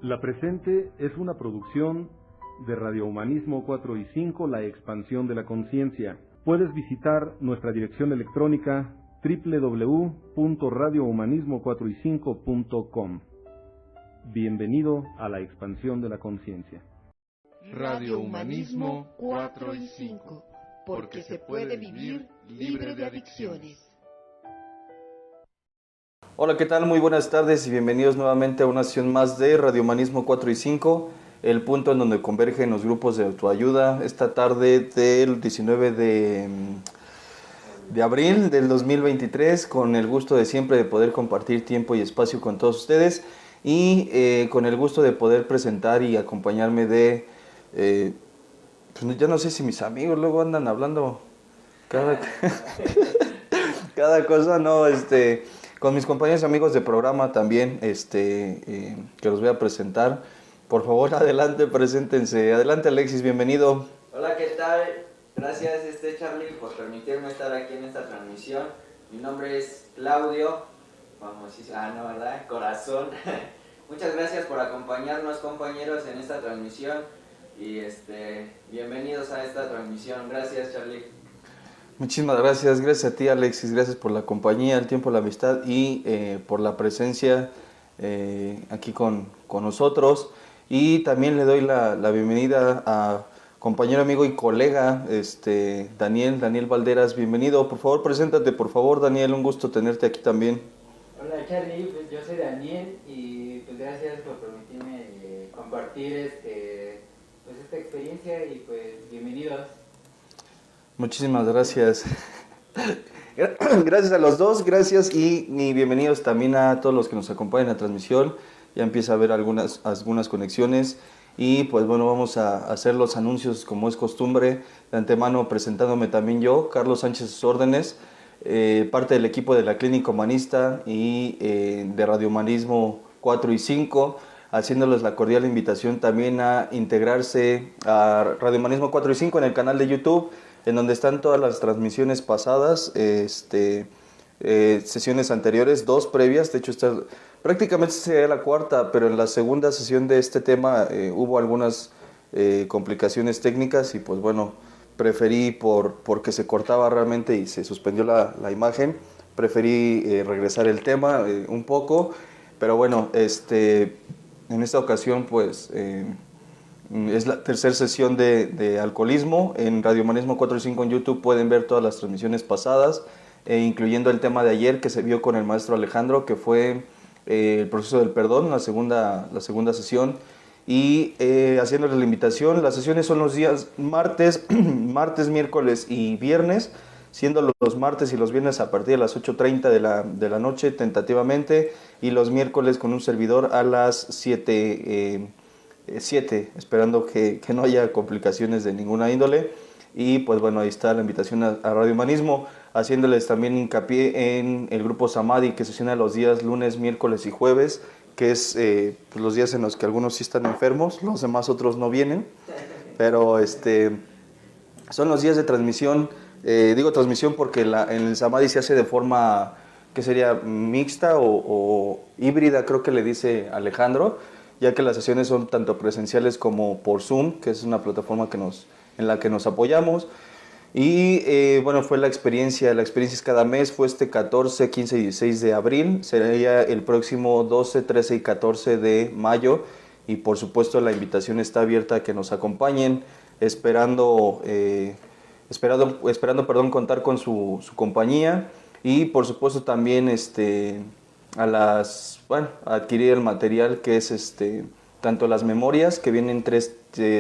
La presente es una producción de Radio Humanismo 4 y 5, La Expansión de la Conciencia. Puedes visitar nuestra dirección electrónica www.radiohumanismo4y5.com. Bienvenido a La Expansión de la Conciencia. Radio Humanismo 4 y 5, porque se puede vivir libre de adicciones. Hola, ¿qué tal? Muy buenas tardes y bienvenidos nuevamente a una sesión más de Radio Humanismo 4 y 5, el punto en donde convergen los grupos de autoayuda. Esta tarde del 19 de abril del 2023, con el gusto de siempre de poder compartir tiempo y espacio con todos ustedes y con el gusto de poder presentar y acompañarme de, pues ya no sé si mis amigos luego andan hablando cada cosa, no, con mis compañeros y amigos de programa también, que los voy a presentar. Por favor, adelante, preséntense. Adelante, Alexis, bienvenido. Hola, ¿qué tal? Gracias, Charlie, por permitirme estar aquí en esta transmisión. Mi nombre es Claudio, ¿verdad? Corazón. Muchas gracias por acompañarnos, compañeros, en esta transmisión. Y bienvenidos a esta transmisión. Gracias, Charlie. Muchísimas gracias. Gracias a ti, Alexis. Gracias por la compañía, el tiempo, la amistad y por la presencia aquí con nosotros. Y también le doy la bienvenida a compañero, amigo y colega, Daniel Valderas. Bienvenido. Por favor, preséntate, por favor, Daniel. Un gusto tenerte aquí también. Hola, Charlie. Pues yo soy Daniel y pues gracias por permitirme compartir esta experiencia y pues bienvenidos. Muchísimas gracias. Gracias a los dos, gracias y bienvenidos también a todos los que nos acompañan en la transmisión. Ya empieza a haber algunas conexiones y pues bueno, vamos a hacer los anuncios como es costumbre. De antemano presentándome también yo, Carlos Sánchez, sus órdenes, parte del equipo de la Clínica Humanista y de Radio Humanismo 4 y 5, haciéndoles la cordial invitación también a integrarse a Radio Humanismo 4 y 5 en el canal de YouTube, en donde están todas las transmisiones pasadas, sesiones anteriores, 2 previas. De hecho, prácticamente sería la cuarta, pero en la segunda sesión de este tema hubo algunas complicaciones técnicas y pues bueno, preferí porque se cortaba realmente y se suspendió la imagen, preferí regresar el tema un poco, pero bueno, en esta ocasión pues es la tercera sesión de alcoholismo. En Radio Humanismo 4 y 5 en YouTube pueden ver todas las transmisiones pasadas, incluyendo el tema de ayer que se vio con el maestro Alejandro, que fue el proceso del perdón, la segunda sesión. Y haciéndoles la invitación, las sesiones son los días martes, miércoles y viernes, siendo los martes y los viernes a partir de las 8:30 de la noche tentativamente, y los miércoles con un servidor a las 7, esperando que no haya complicaciones de ninguna índole. Y pues bueno, ahí está la invitación a Radio Humanismo, haciéndoles también hincapié en el grupo Samadhi, que sesiona los días lunes, miércoles y jueves, que es pues los días en los que algunos sí están enfermos, los demás otros no vienen, pero son los días de transmisión. Digo transmisión porque en el Samadhi se hace de forma que sería mixta o híbrida, creo que le dice Alejandro, ya que las sesiones son tanto presenciales como por Zoom, que es una plataforma en la que nos apoyamos. Y bueno, fue la experiencia es cada mes, fue 14, 15 y 16 de abril, sería el próximo 12, 13 y 14 de mayo, y por supuesto la invitación está abierta a que nos acompañen, esperando contar con su compañía, y por supuesto también a adquirir el material que es tanto las memorias, que vienen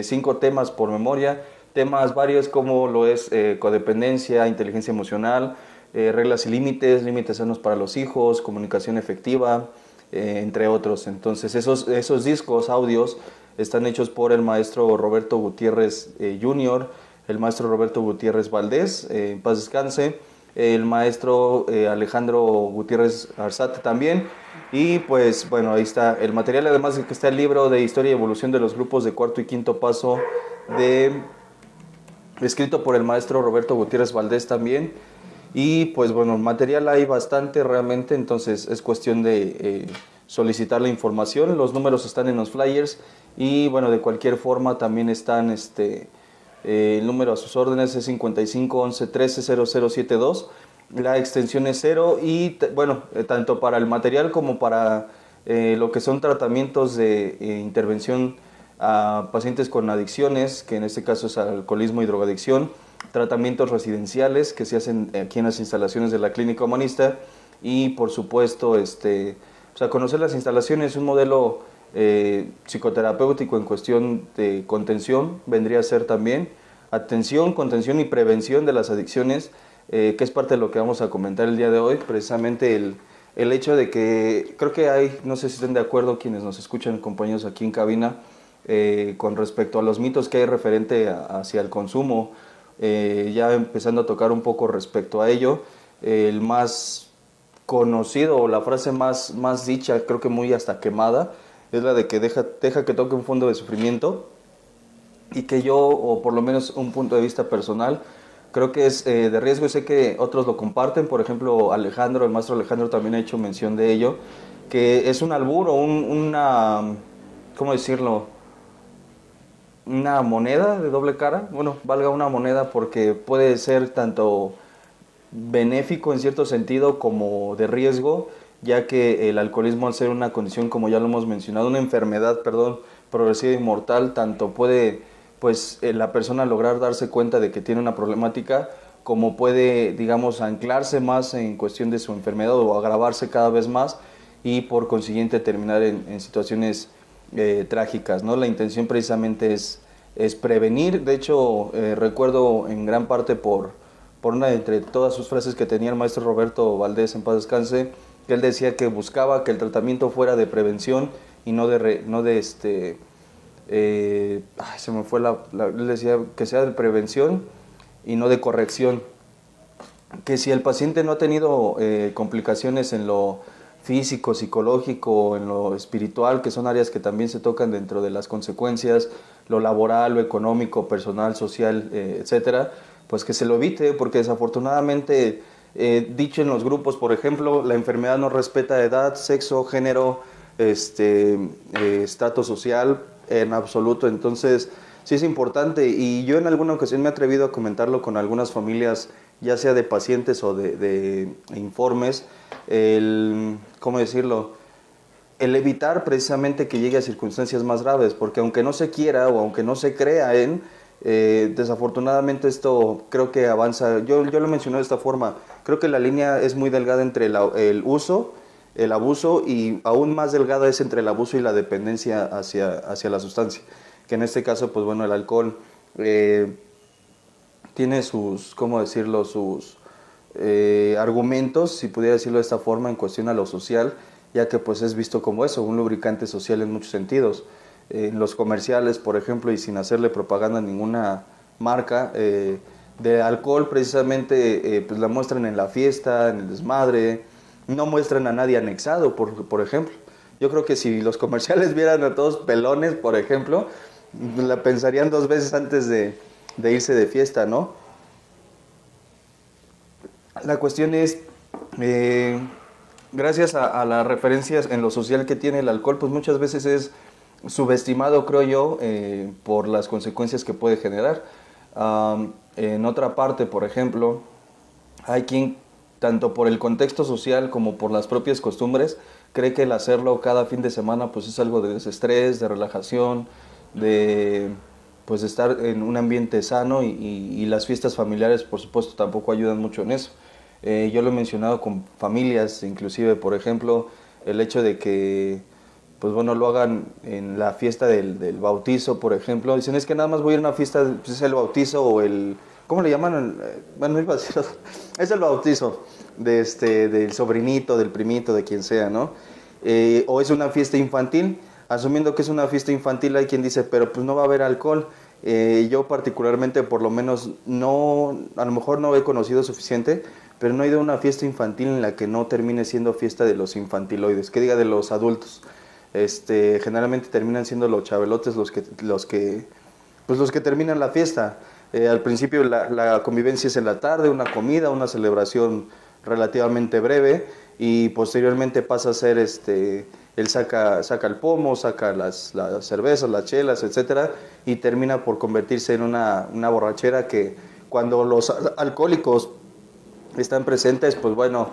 5 temas por memoria, temas varios como lo es codependencia, inteligencia emocional, reglas y límites sanos para los hijos, comunicación efectiva, entre otros. Entonces esos discos, audios, están hechos por el maestro Roberto Gutiérrez Jr., el maestro Roberto Gutiérrez Valdés, en paz descanse, el maestro Alejandro Gutiérrez Arzate también. Y pues bueno, ahí está el material, además de que está el libro de Historia y Evolución de los Grupos de Cuarto y Quinto Paso, escrito por el maestro Roberto Gutiérrez Valdés también. Y pues bueno, material hay bastante realmente, entonces es cuestión de solicitar la información. Los números están en los flyers y bueno, de cualquier forma también están el número a sus órdenes es 55 11 13 0072. La extensión es 0 y bueno, tanto para el material como para lo que son tratamientos de intervención a pacientes con adicciones, que en este caso es alcoholismo y drogadicción, tratamientos residenciales que se hacen aquí en las instalaciones de la Clínica Humanista y por supuesto conocer las instalaciones, un modelo psicoterapéutico en cuestión de contención vendría a ser también atención, contención y prevención de las adicciones, que es parte de lo que vamos a comentar el día de hoy, precisamente el hecho de que creo que hay, no sé si estén de acuerdo quienes nos escuchan, compañeros aquí en cabina, con respecto a los mitos que hay referente hacia el consumo, ya empezando a tocar un poco respecto a ello, el más conocido o la frase más dicha, creo que muy hasta quemada, es la de que deja que toque un fondo de sufrimiento, y que yo, o por lo menos un punto de vista personal, creo que es de riesgo. Sé que otros lo comparten, por ejemplo Alejandro, el maestro Alejandro también ha hecho mención de ello, que es un albur o una, ¿cómo decirlo?, una moneda de doble cara. Bueno, valga una moneda porque puede ser tanto benéfico en cierto sentido como de riesgo, ya que el alcoholismo, al ser una condición, como ya lo hemos mencionado, una enfermedad, progresiva y mortal, tanto puede la persona lograr darse cuenta de que tiene una problemática, como puede, digamos, anclarse más en cuestión de su enfermedad o agravarse cada vez más y por consiguiente terminar en situaciones trágicas, ¿no? La intención precisamente es prevenir. De hecho, recuerdo en gran parte por una de entre todas sus frases que tenía el maestro Roberto Valdés, en paz descanse, que él decía que buscaba que el tratamiento fuera de prevención y se me fue él decía que sea de prevención y no de corrección, que si el paciente no ha tenido complicaciones en lo físico, psicológico, en lo espiritual, que son áreas que también se tocan dentro de las consecuencias, lo laboral, lo económico, personal, social, etcétera, pues que se lo evite, porque desafortunadamente, dicho en los grupos, por ejemplo, la enfermedad no respeta edad, sexo, género, estatus social, en absoluto. Entonces sí es importante, y yo en alguna ocasión me he atrevido a comentarlo con algunas familias, ya sea de pacientes o de informes, ¿cómo decirlo?, el evitar precisamente que llegue a circunstancias más graves, porque aunque no se quiera o aunque no se crea desafortunadamente esto creo que avanza. Yo lo mencioné de esta forma, creo que la línea es muy delgada entre el uso, el abuso, y aún más delgada es entre el abuso y la dependencia hacia la sustancia, que en este caso, pues bueno, el alcohol tiene sus, ¿cómo decirlo?, sus argumentos, si pudiera decirlo de esta forma, en cuestión a lo social, ya que pues es visto como eso, un lubricante social en muchos sentidos. En los comerciales, por ejemplo, y sin hacerle propaganda a ninguna marca de alcohol, precisamente pues la muestran en la fiesta, en el desmadre, no muestran a nadie anexado, por ejemplo. Yo creo que si los comerciales vieran a todos pelones, por ejemplo, la pensarían dos veces antes de irse de fiesta, ¿no? La cuestión es, gracias a las referencias en lo social que tiene el alcohol, pues muchas veces es subestimado, creo yo, por las consecuencias que puede generar. En otra parte, por ejemplo, hay quien, tanto por el contexto social como por las propias costumbres, cree que el hacerlo cada fin de semana pues es algo de desestrés, de relajación, de estar en un ambiente sano, y las fiestas familiares, por supuesto, tampoco ayudan mucho en eso. Yo lo he mencionado con familias, inclusive, por ejemplo, el hecho de que pues bueno, lo hagan en la fiesta del bautizo, por ejemplo. Dicen, es que nada más voy a ir a una fiesta, pues es el bautizo o el... ¿Cómo le llaman? Bueno, iba a decir, es el bautizo del sobrinito, del primito, de quien sea, ¿no? O es una fiesta infantil. Asumiendo que es una fiesta infantil, hay quien dice, pero pues no va a haber alcohol. Yo particularmente, por lo menos, no, a lo mejor no he conocido suficiente, pero no he ido a una fiesta infantil en la que no termine siendo fiesta de los infantiloides, que diga de los adultos. Generalmente terminan siendo los chabelotes los que terminan la fiesta. Al principio la convivencia es en la tarde, una comida, una celebración relativamente breve, y posteriormente pasa a ser él saca el pomo, saca las cervezas, las chelas, etcétera, y termina por convertirse en una borrachera que cuando los alcohólicos están presentes, pues bueno,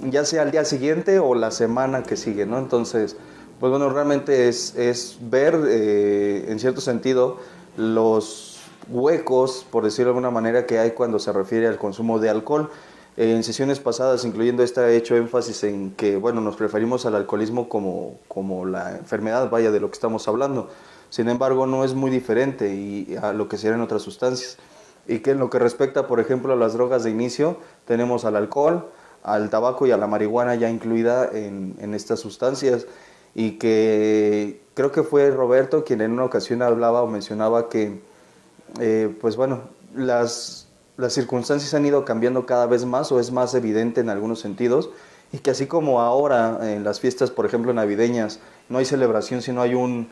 ya sea al día siguiente o la semana que sigue, ¿no? Entonces, pues bueno, realmente es ver en cierto sentido los huecos, por decirlo de alguna manera, que hay cuando se refiere al consumo de alcohol. En sesiones pasadas, incluyendo esta, he hecho énfasis en que, bueno, nos referimos al alcoholismo como la enfermedad, vaya, de lo que estamos hablando. Sin embargo, no es muy diferente y a lo que serían otras sustancias. Y que en lo que respecta, por ejemplo, a las drogas de inicio, tenemos al alcohol, al tabaco y a la marihuana ya incluida en estas sustancias. Y que creo que fue Roberto quien en una ocasión hablaba o mencionaba que, pues bueno, las circunstancias han ido cambiando cada vez más o es más evidente en algunos sentidos y que así como ahora en las fiestas, por ejemplo, navideñas, no hay celebración sino hay un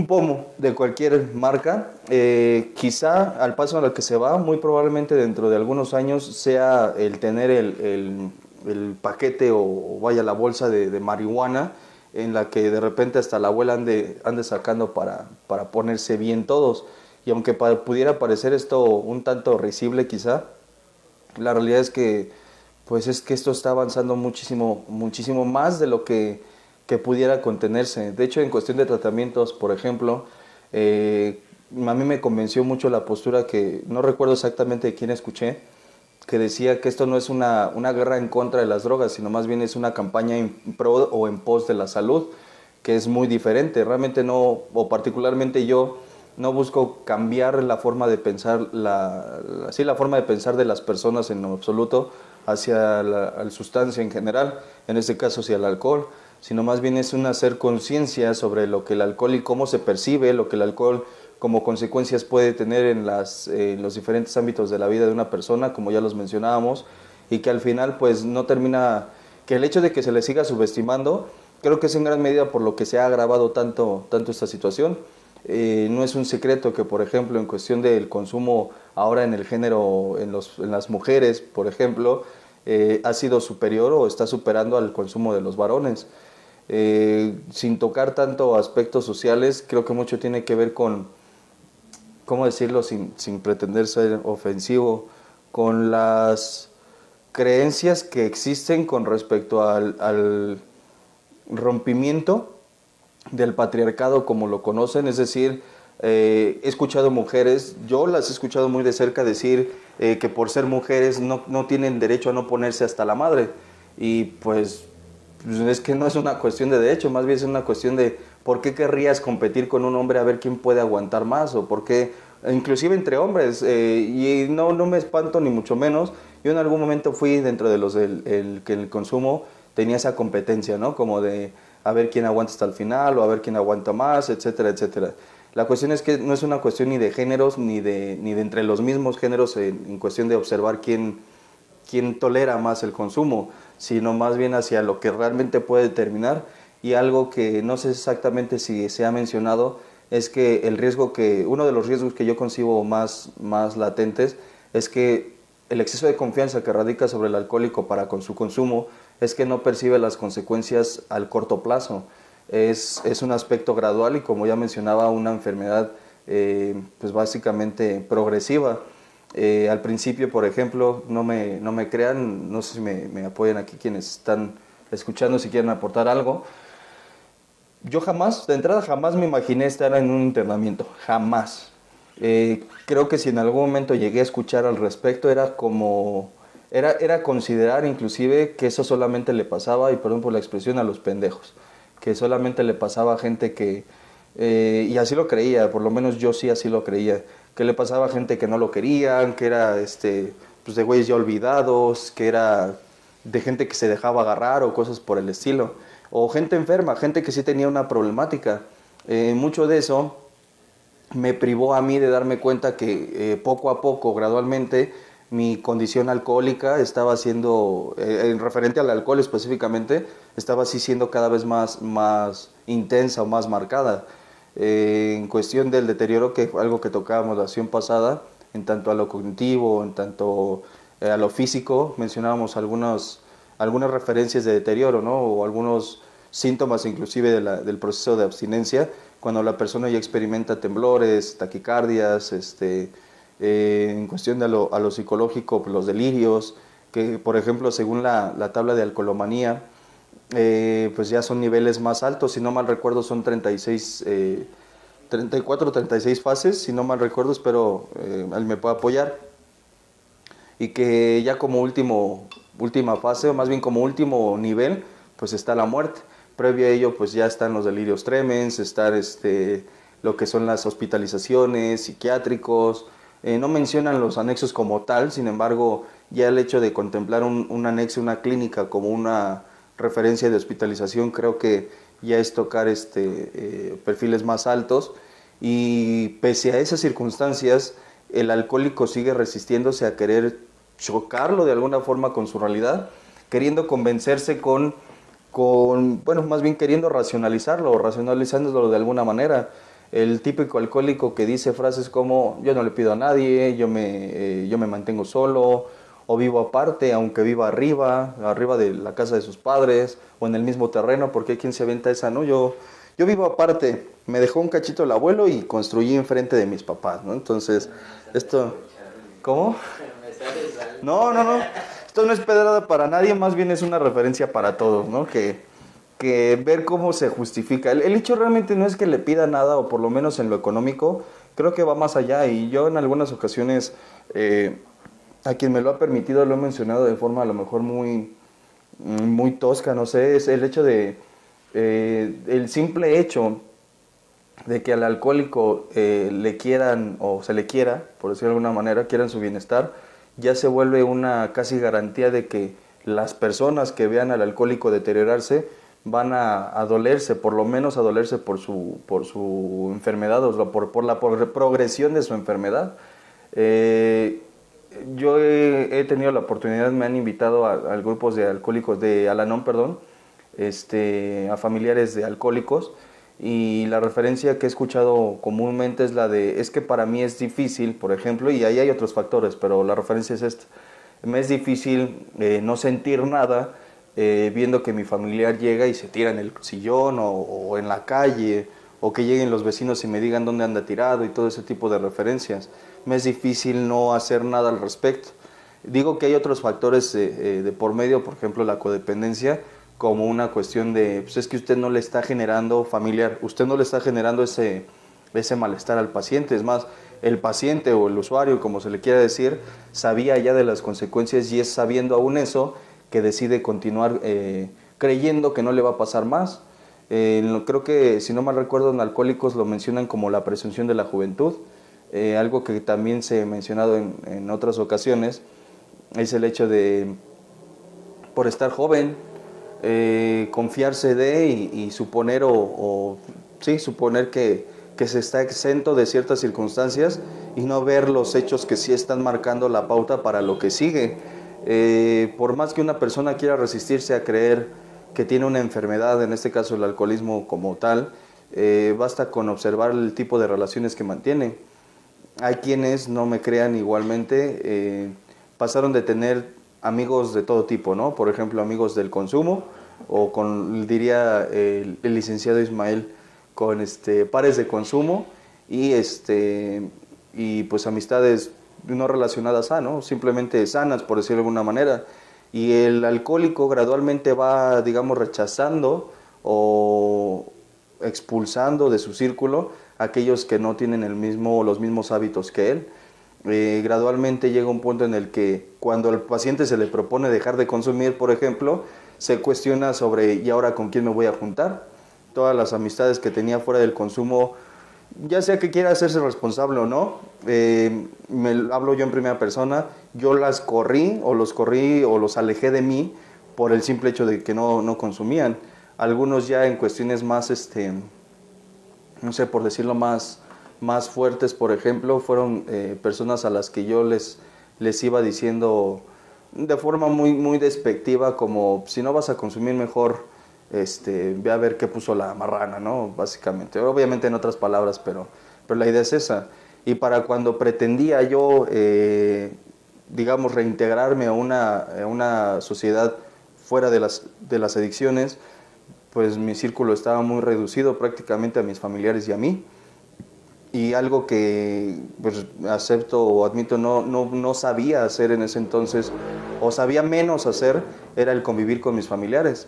pomo de cualquier marca, quizá al paso al que se va, muy probablemente dentro de algunos años sea el tener el paquete o vaya la bolsa de marihuana en la que de repente hasta la abuela ande sacando para ponerse bien todos. Y aunque pudiera parecer esto un tanto risible quizá, la realidad es que pues es que esto está avanzando muchísimo, muchísimo más de lo que pudiera contenerse. De hecho, en cuestión de tratamientos, por ejemplo, a mí me convenció mucho la postura que no recuerdo exactamente de quién escuché, que decía que esto no es una guerra en contra de las drogas, sino más bien es una campaña en pro o en pos de la salud, que es muy diferente. Realmente no, o particularmente yo, no busco cambiar la forma de pensar, la forma de pensar de las personas en lo absoluto hacia la sustancia en general, en este caso hacia el alcohol, sino más bien es un hacer conciencia sobre lo que el alcohol y cómo se percibe, lo que el alcohol como consecuencias puede tener en los diferentes ámbitos de la vida de una persona, como ya los mencionábamos, y que al final pues no termina, que el hecho de que se le siga subestimando, creo que es en gran medida por lo que se ha agravado tanto esta situación. No es un secreto que, por ejemplo, en cuestión del consumo ahora en el género, en las mujeres, por ejemplo, ha sido superior o está superando al consumo de los varones. Sin tocar tanto aspectos sociales, creo que mucho tiene que ver con, ¿cómo decirlo sin pretender ser ofensivo? Con las creencias que existen con respecto al rompimiento del patriarcado como lo conocen, es decir, he escuchado mujeres, yo las he escuchado muy de cerca decir que por ser mujeres no tienen derecho a no ponerse hasta la madre, y pues es que no es una cuestión de derecho, más bien es una cuestión de por qué querrías competir con un hombre a ver quién puede aguantar más, o por qué, inclusive entre hombres, y no me espanto ni mucho menos, yo en algún momento fui dentro de los que el consumo tenía esa competencia, ¿no? Como de a ver quién aguanta hasta el final o a ver quién aguanta más, etcétera, etcétera. La cuestión es que no es una cuestión ni de géneros ni de entre los mismos géneros en cuestión de observar quién tolera más el consumo, sino más bien hacia lo que realmente puede determinar. Y algo que no sé exactamente si se ha mencionado es que uno de los riesgos que yo concibo más latentes es que el exceso de confianza que radica sobre el alcohólico para con su consumo es que no percibe las consecuencias al corto plazo. Es un aspecto gradual y, como ya mencionaba, una enfermedad pues básicamente progresiva. Al principio, por ejemplo, no me crean, no sé si me apoyan aquí quienes están escuchando, si quieren aportar algo. Yo de entrada jamás me imaginé estar en un internamiento, jamás. Creo que si en algún momento llegué a escuchar al respecto era considerar inclusive que eso solamente le pasaba, y perdón por la expresión, a los pendejos, que solamente le pasaba a gente que, y así lo creía, por lo menos yo sí así lo creía, que le pasaba a gente que no lo querían, que era pues de güeyes ya olvidados, que era de gente que se dejaba agarrar o cosas por el estilo, o gente enferma, gente que sí tenía una problemática. Mucho de eso me privó a mí de darme cuenta que poco a poco, gradualmente, mi condición alcohólica estaba siendo, en referente al alcohol específicamente, estaba así siendo cada vez más intensa o más marcada. En cuestión del deterioro, que fue algo que tocábamos la sesión pasada, en tanto a lo cognitivo, en tanto a lo físico, mencionábamos algunos algunas referencias de deterioro, ¿no? O algunos síntomas inclusive del proceso de abstinencia, cuando la persona ya experimenta temblores, taquicardias, en cuestión de a lo psicológico, pues los delirios, que por ejemplo según la tabla de alcoholomanía, pues ya son niveles más altos, si no mal recuerdo son 34 o 36 fases, si no mal recuerdo, espero él me pueda apoyar, y que ya como última fase, o más bien como último nivel, pues está la muerte. Previo a ello, pues ya están los delirios tremens, estar lo que son las hospitalizaciones, psiquiátricos. No mencionan los anexos como tal, sin embargo, ya el hecho de contemplar un anexo, una clínica como una referencia de hospitalización, creo que ya es tocar perfiles más altos. Y pese a esas circunstancias, el alcohólico sigue resistiéndose a querer chocarlo de alguna forma con su realidad, queriendo convencerse bueno, más bien queriendo racionalizarlo o racionalizándolo de alguna manera. El típico alcohólico que dice frases como yo no le pido a nadie, yo me mantengo solo, o vivo aparte, aunque viva arriba de la casa de sus padres, o en el mismo terreno, porque hay quien se aventa esa, ¿no? Yo vivo aparte, me dejó un cachito el abuelo y construí enfrente de mis papás, ¿no? Entonces, esto... ¿Cómo? No. Esto no es pedrada para nadie, más bien es una referencia para todos, ¿no? Que ver cómo se justifica. El hecho realmente no es que le pida nada, o por lo menos en lo económico, creo que va más allá. Y yo en algunas ocasiones, a quien me lo ha permitido, lo he mencionado de forma a lo mejor muy tosca, no sé, es el hecho el simple hecho de que al alcohólico le quieran, o se le quiera, por decirlo de alguna manera, quieran su bienestar, ya se vuelve una casi garantía de que las personas que vean al alcohólico deteriorarse van a dolerse, por lo menos a dolerse por su enfermedad, o por la progresión de su enfermedad. Yo he tenido la oportunidad, me han invitado a grupos de alcohólicos, de Al-Anon, perdón, a familiares de alcohólicos, y la referencia que he escuchado comúnmente es la de, es que para mí es difícil, por ejemplo, y ahí hay otros factores, pero la referencia es esta: me es difícil no sentir nada viendo que mi familiar llega y se tira en el sillón o en la calle, o que lleguen los vecinos y me digan dónde anda tirado, y todo ese tipo de referencias. Me es difícil no hacer nada al respecto. Digo que hay otros factores de por medio, por ejemplo la codependencia, como una cuestión de, pues es que usted no le está generando familiar, usted no le está generando ese malestar al paciente. Es más, el paciente o el usuario, como se le quiera decir, sabía ya de las consecuencias, y es sabiendo aún eso que decide continuar creyendo que no le va a pasar más. Creo que, si no mal recuerdo, en Alcohólicos lo mencionan como la presunción de la juventud. Algo que también se ha mencionado en otras ocasiones es el hecho de, por estar joven, confiarse y suponer suponer que se está exento de ciertas circunstancias, y no ver los hechos que sí están marcando la pauta para lo que sigue. Por más que una persona quiera resistirse a creer que tiene una enfermedad, en este caso el alcoholismo como tal, basta con observar el tipo de relaciones que mantiene. Hay quienes, no me crean, igualmente pasaron de tener amigos de todo tipo, ¿no? Por ejemplo, amigos del consumo, o diría el licenciado Ismael, con pares de consumo, y pues amistades no relacionadas ¿no? Simplemente sanas, por decirlo de alguna manera. Y el alcohólico gradualmente va, digamos, rechazando o expulsando de su círculo a aquellos que no tienen los mismos hábitos que él. Gradualmente llega un punto en el que, cuando al paciente se le propone dejar de consumir, por ejemplo, se cuestiona sobre, ¿y ahora con quién me voy a juntar? Todas las amistades que tenía fuera del consumo, ya sea que quiera hacerse responsable o no, hablo yo en primera persona, yo los corrí o los alejé de mí por el simple hecho de que no consumían. Algunos ya en cuestiones más, no sé, por decirlo más fuertes, por ejemplo, fueron personas a las que yo les iba diciendo de forma muy despectiva, como, si no vas a consumir, mejor ve a ver qué puso la marrana, ¿no? Básicamente, obviamente en otras palabras, pero la idea es esa. Y para cuando pretendía yo, digamos, reintegrarme a una sociedad fuera de las adicciones, pues mi círculo estaba muy reducido prácticamente a mis familiares y a mí. Y algo que pues, acepto o admito no sabía hacer en ese entonces, o sabía menos hacer, era el convivir con mis familiares.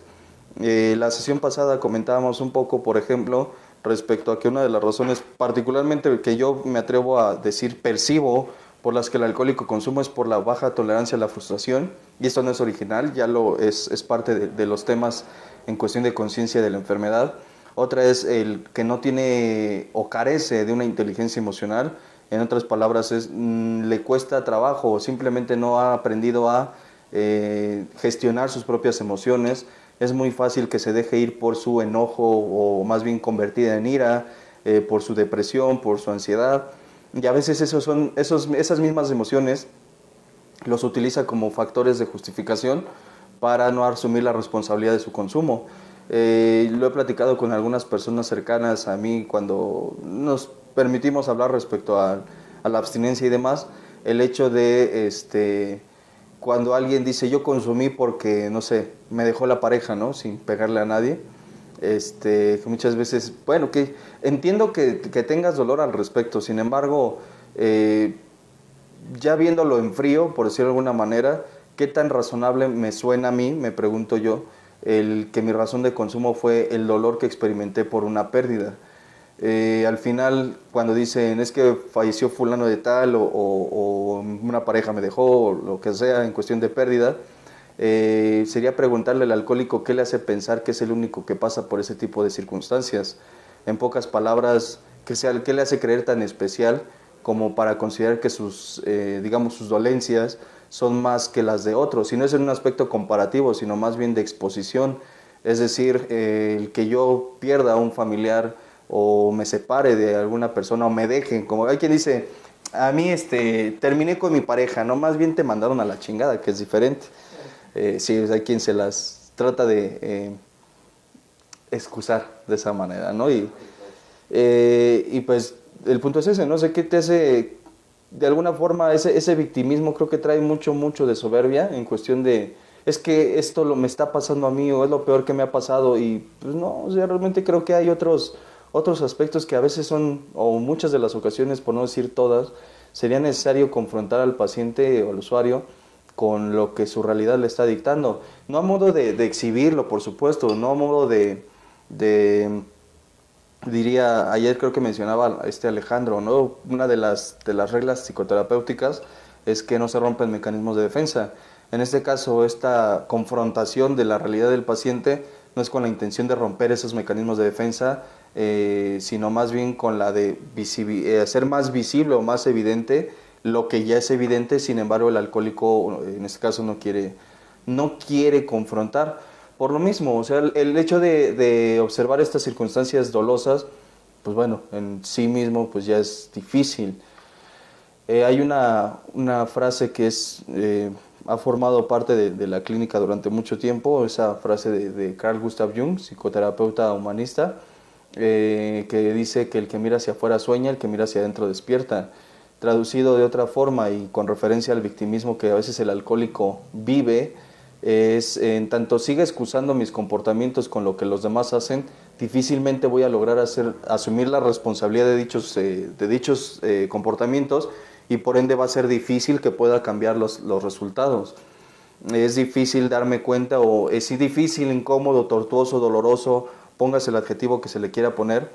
La sesión pasada comentábamos un poco, por ejemplo, respecto a que una de las razones, particularmente que yo me atrevo a decir, percibo, por las que el alcohólico consume es por la baja tolerancia a la frustración, y esto no es original, ya es parte de los temas en cuestión de conciencia de la enfermedad. Otra es el que no tiene o carece de una inteligencia emocional, en otras palabras le cuesta trabajo o simplemente no ha aprendido a gestionar sus propias emociones. Es muy fácil que se deje ir por su enojo o más bien convertida en ira, por su depresión, por su ansiedad. Y a veces esas mismas emociones los utiliza como factores de justificación para no asumir la responsabilidad de su consumo. Lo he platicado con algunas personas cercanas a mí cuando nos permitimos hablar respecto a la abstinencia y demás. El hecho de cuando alguien dice yo consumí porque, no sé, me dejó la pareja, ¿no? Sin pegarle a nadie. Que muchas veces, bueno, que entiendo que tengas dolor al respecto, sin embargo, ya viéndolo en frío, por decirlo de alguna manera, ¿qué tan razonable me suena a mí, me pregunto yo, el que mi razón de consumo fue el dolor que experimenté por una pérdida? Al final, cuando dicen es que falleció fulano de tal o una pareja me dejó, o lo que sea en cuestión de pérdida, sería preguntarle al alcohólico qué le hace pensar que es el único que pasa por ese tipo de circunstancias. En pocas palabras, ¿qué le hace creer tan especial como para considerar que sus dolencias son más que las de otros? Y no es en un aspecto comparativo, sino más bien de exposición. Es decir, el que yo pierda a un familiar o me separe de alguna persona o me dejen, como hay quien dice, a mí terminé con mi pareja, no, más bien te mandaron a la chingada, que es diferente. Sí, hay quien se las trata de excusar de esa manera, ¿no? Y pues el punto es ese, no sé qué te hace, de alguna forma, ese victimismo creo que trae mucho de soberbia en cuestión de, es que esto me está pasando a mí o es lo peor que me ha pasado, y pues no, o sea, realmente creo que hay otros aspectos que a veces son, o muchas de las ocasiones, por no decir todas, sería necesario confrontar al paciente o al usuario con lo que su realidad le está dictando. No a modo de exhibirlo, por supuesto, no a modo diría, ayer creo que mencionaba Alejandro, ¿no? Una de las reglas psicoterapéuticas es que no se rompen mecanismos de defensa. En este caso, esta confrontación de la realidad del paciente no es con la intención de romper esos mecanismos de defensa, sino más bien con la de hacer más visible o más evidente lo que ya es evidente. Sin embargo, el alcohólico en este caso no quiere confrontar. Por lo mismo, o sea, el hecho de observar estas circunstancias dolosas, pues bueno, en sí mismo pues ya es difícil. Hay una frase que ha formado parte de la clínica durante mucho tiempo, esa frase de Carl Gustav Jung, psicoterapeuta humanista, que dice que el que mira hacia afuera sueña, el que mira hacia adentro despierta. Traducido de otra forma y con referencia al victimismo que a veces el alcohólico vive, es en tanto siga excusando mis comportamientos con lo que los demás hacen, difícilmente voy a lograr asumir la responsabilidad de dichos comportamientos, y por ende va a ser difícil que pueda cambiar los resultados. Es difícil darme cuenta, o es difícil, incómodo, tortuoso, doloroso, póngase el adjetivo que se le quiera poner,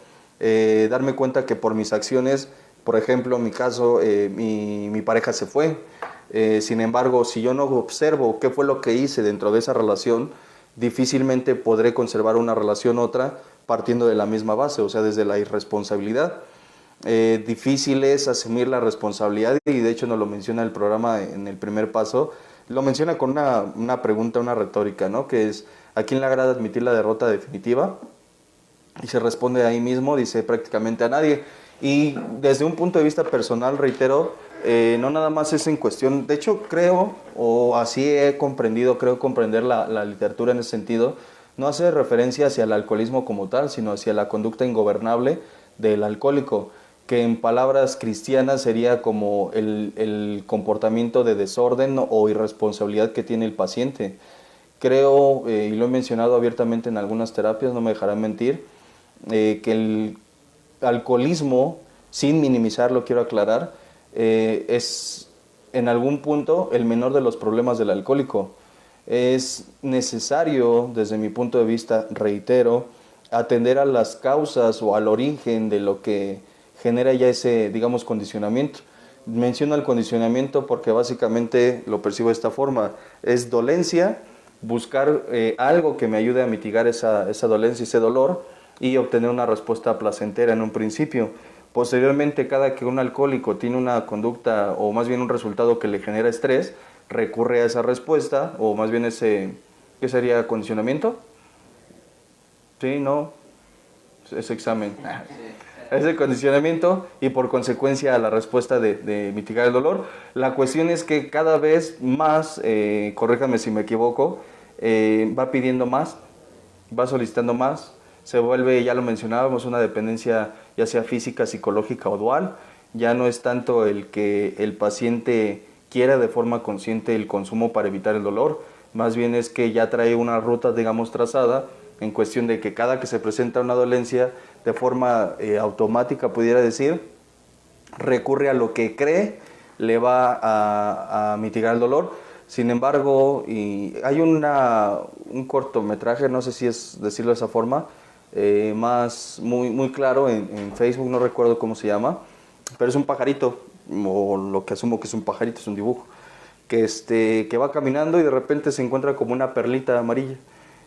darme cuenta que por mis acciones, por ejemplo, en mi caso, mi pareja se fue. Sin embargo, si yo no observo qué fue lo que hice dentro de esa relación, difícilmente podré conservar una relación otra partiendo de la misma base, o sea, desde la irresponsabilidad. Difícil es asumir la responsabilidad, y de hecho nos lo menciona el programa en el primer paso, lo menciona con una pregunta, una retórica, ¿no? Que es, ¿a quién le agrada admitir la derrota definitiva? Y se responde ahí mismo, dice prácticamente a nadie. Y desde un punto de vista personal, reitero, no nada más es en cuestión, de hecho creo, o así he comprendido, creo comprender la literatura en ese sentido, no hace referencia hacia el alcoholismo como tal, sino hacia la conducta ingobernable del alcohólico, que en palabras cristianas sería como el comportamiento de desorden o irresponsabilidad que tiene el paciente, creo, y lo he mencionado abiertamente en algunas terapias, no me dejarán mentir, que el alcoholismo, sin minimizarlo, quiero aclarar, es en algún punto el menor de los problemas del alcohólico. Es necesario, desde mi punto de vista, reitero, atender a las causas o al origen de lo que genera ya ese, digamos, condicionamiento. Menciono el condicionamiento porque básicamente lo percibo de esta forma: es dolencia, buscar algo que me ayude a mitigar esa dolencia, ese dolor, y obtener una respuesta placentera en un principio. Posteriormente, cada que un alcohólico tiene una conducta, o más bien un resultado que le genera estrés, recurre a esa respuesta, o más bien ese, ¿qué sería? ¿Condicionamiento? Sí, no, ese examen. Ese condicionamiento, y por consecuencia la respuesta de mitigar el dolor. La cuestión es que cada vez más, corríjame si me equivoco, va pidiendo más, va solicitando más, se vuelve, ya lo mencionábamos, una dependencia ya sea física, psicológica o dual. Ya no es tanto el que el paciente quiera de forma consciente el consumo para evitar el dolor, más bien es que ya trae una ruta, digamos, trazada, en cuestión de que cada que se presenta una dolencia, de forma automática, pudiera decir, recurre a lo que cree le va a mitigar el dolor. Sin embargo, hay un cortometraje, no sé si es decirlo de esa forma, muy claro en Facebook, no recuerdo cómo se llama, pero es un pajarito, o lo que asumo que es un pajarito, es un dibujo, que va caminando y de repente se encuentra como una perlita amarilla.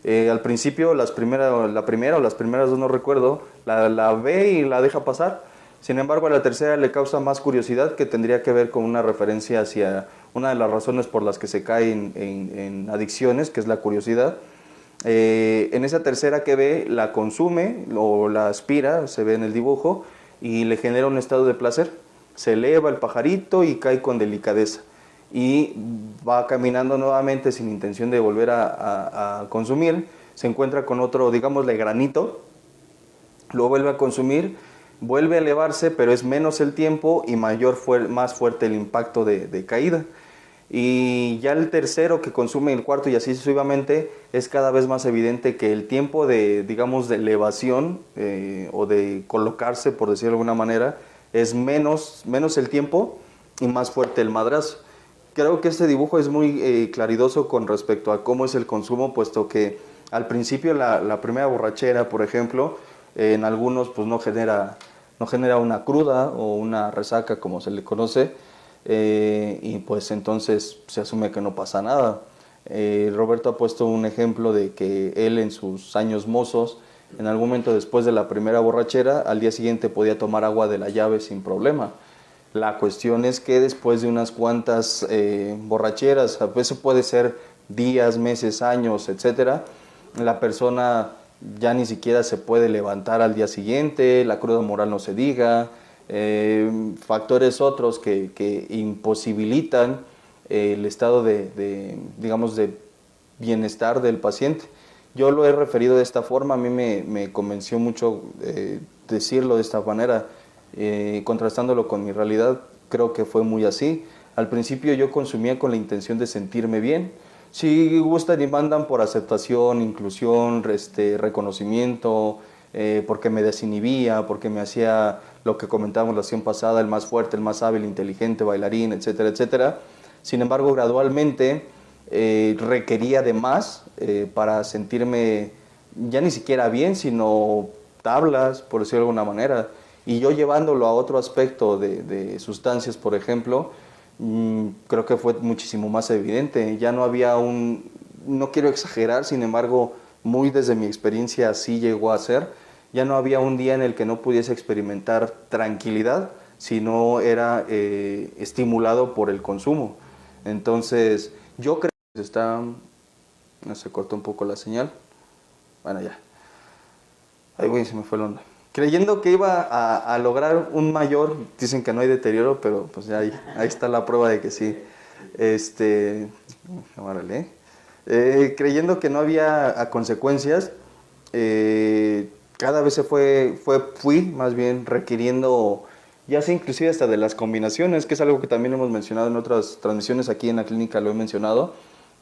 Al principio, la primera o las primeras dos no recuerdo, la ve y la deja pasar. Sin embargo, a la tercera le causa más curiosidad, que tendría que ver con una referencia hacia una de las razones por las que se cae en adicciones, que es la curiosidad. En esa tercera que ve, la consume o la aspira, se ve en el dibujo, y le genera un estado de placer. Se eleva el pajarito y cae con delicadeza. Y va caminando nuevamente sin intención de volver a consumir. Se encuentra con otro, digámosle, granito, lo vuelve a consumir, vuelve a elevarse, pero es menos el tiempo y más fuerte el impacto de caída. Y ya el tercero que consume, el cuarto, y así sucesivamente, es cada vez más evidente que el tiempo de, digamos, de elevación o de colocarse, por decirlo de alguna manera, es menos el tiempo y más fuerte el madrazo. Creo que este dibujo es muy claridoso con respecto a cómo es el consumo, puesto que al principio la primera borrachera, por ejemplo, en algunos pues no genera una cruda o una resaca, como se le conoce, y pues entonces se asume que no pasa nada. Roberto ha puesto un ejemplo de que él en sus años mozos, en algún momento después de la primera borrachera, al día siguiente podía tomar agua de la llave sin problema. La cuestión es que después de unas cuantas borracheras, a veces puede ser días, meses, años, etcétera, la persona ya ni siquiera se puede levantar al día siguiente, la cruda moral no se diga, factores otros que imposibilitan el estado digamos, de bienestar del paciente. Yo lo he referido de esta forma, a mí me convenció mucho decirlo de esta manera, contrastándolo con mi realidad. Creo que fue muy así. Al principio yo consumía con la intención de sentirme bien. Si gustan y mandan, por aceptación, inclusión, reconocimiento, porque me desinhibía, porque me hacía lo que comentábamos la sesión pasada, el más fuerte, el más hábil, inteligente, bailarín, etcétera, etcétera. Sin embargo, gradualmente requería de más para sentirme ya ni siquiera bien, sino tablas, por decirlo de alguna manera. Y yo llevándolo a otro aspecto de sustancias, por ejemplo, creo que fue muchísimo más evidente. Ya no había no quiero exagerar, sin embargo, muy desde mi experiencia así llegó a ser, ya no había un día en el que no pudiese experimentar tranquilidad, si no era estimulado por el consumo. Entonces, yo creo que se cortó un poco la señal. Bueno, ya. Ahí güey, se me fue el onda. Creyendo que iba a lograr un mayor, dicen que no hay deterioro, pero pues ya ahí está la prueba de que sí. Creyendo que no había consecuencias, cada vez fui más bien requiriendo, ya sea inclusive hasta de las combinaciones, que es algo que también hemos mencionado en otras transmisiones, aquí en la clínica lo he mencionado,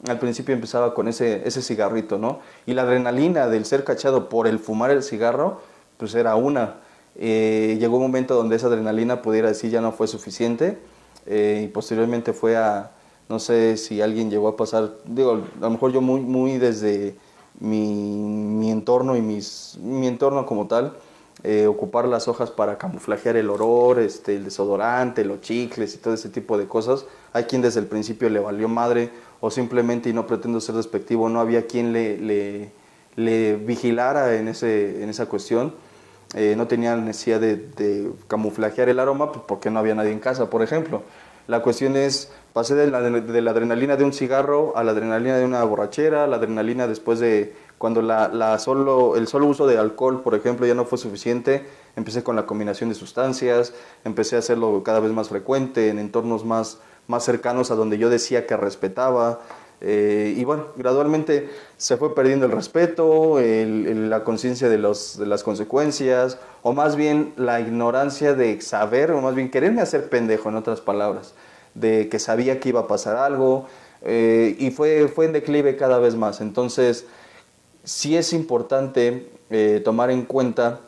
al principio empezaba con ese cigarrito, ¿no? Y la adrenalina del ser cachado por el fumar el cigarro, pues era una. Llegó un momento donde esa adrenalina, pudiera decir, ya no fue suficiente, y posteriormente fue a, no sé si alguien llegó a pasar, digo, a lo mejor yo muy desde mi entorno y mi entorno como tal, ocupar las hojas para camuflajear el olor, el desodorante, los chicles y todo ese tipo de cosas. Hay quien desde el principio le valió madre, o simplemente, y no pretendo ser despectivo, no había quien le vigilara en esa cuestión. No tenía necesidad de camuflajear el aroma, pues porque no había nadie en casa, por ejemplo. La cuestión es, pasé de la adrenalina de un cigarro a la adrenalina de una borrachera, a la adrenalina después de cuando el solo uso de alcohol, por ejemplo, ya no fue suficiente. Empecé con la combinación de sustancias, empecé a hacerlo cada vez más frecuente en entornos más cercanos a donde yo decía que respetaba. Y bueno, gradualmente se fue perdiendo el respeto, la conciencia de las consecuencias, o más bien la ignorancia de saber, o más bien quererme hacer pendejo, en otras palabras, de que sabía que iba a pasar algo, y fue en declive cada vez más. Entonces, sí es importante tomar en cuenta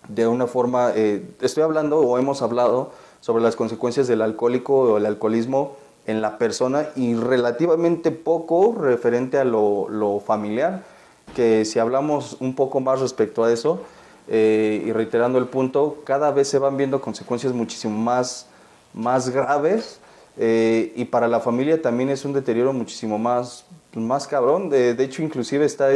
de una forma, estoy hablando o hemos hablado sobre las consecuencias del alcohólico o el alcoholismo en la persona, y relativamente poco referente a lo familiar, que si hablamos un poco más respecto a eso, y reiterando el punto, cada vez se van viendo consecuencias muchísimo más graves, y para la familia también es un deterioro muchísimo más cabrón. De hecho, inclusive está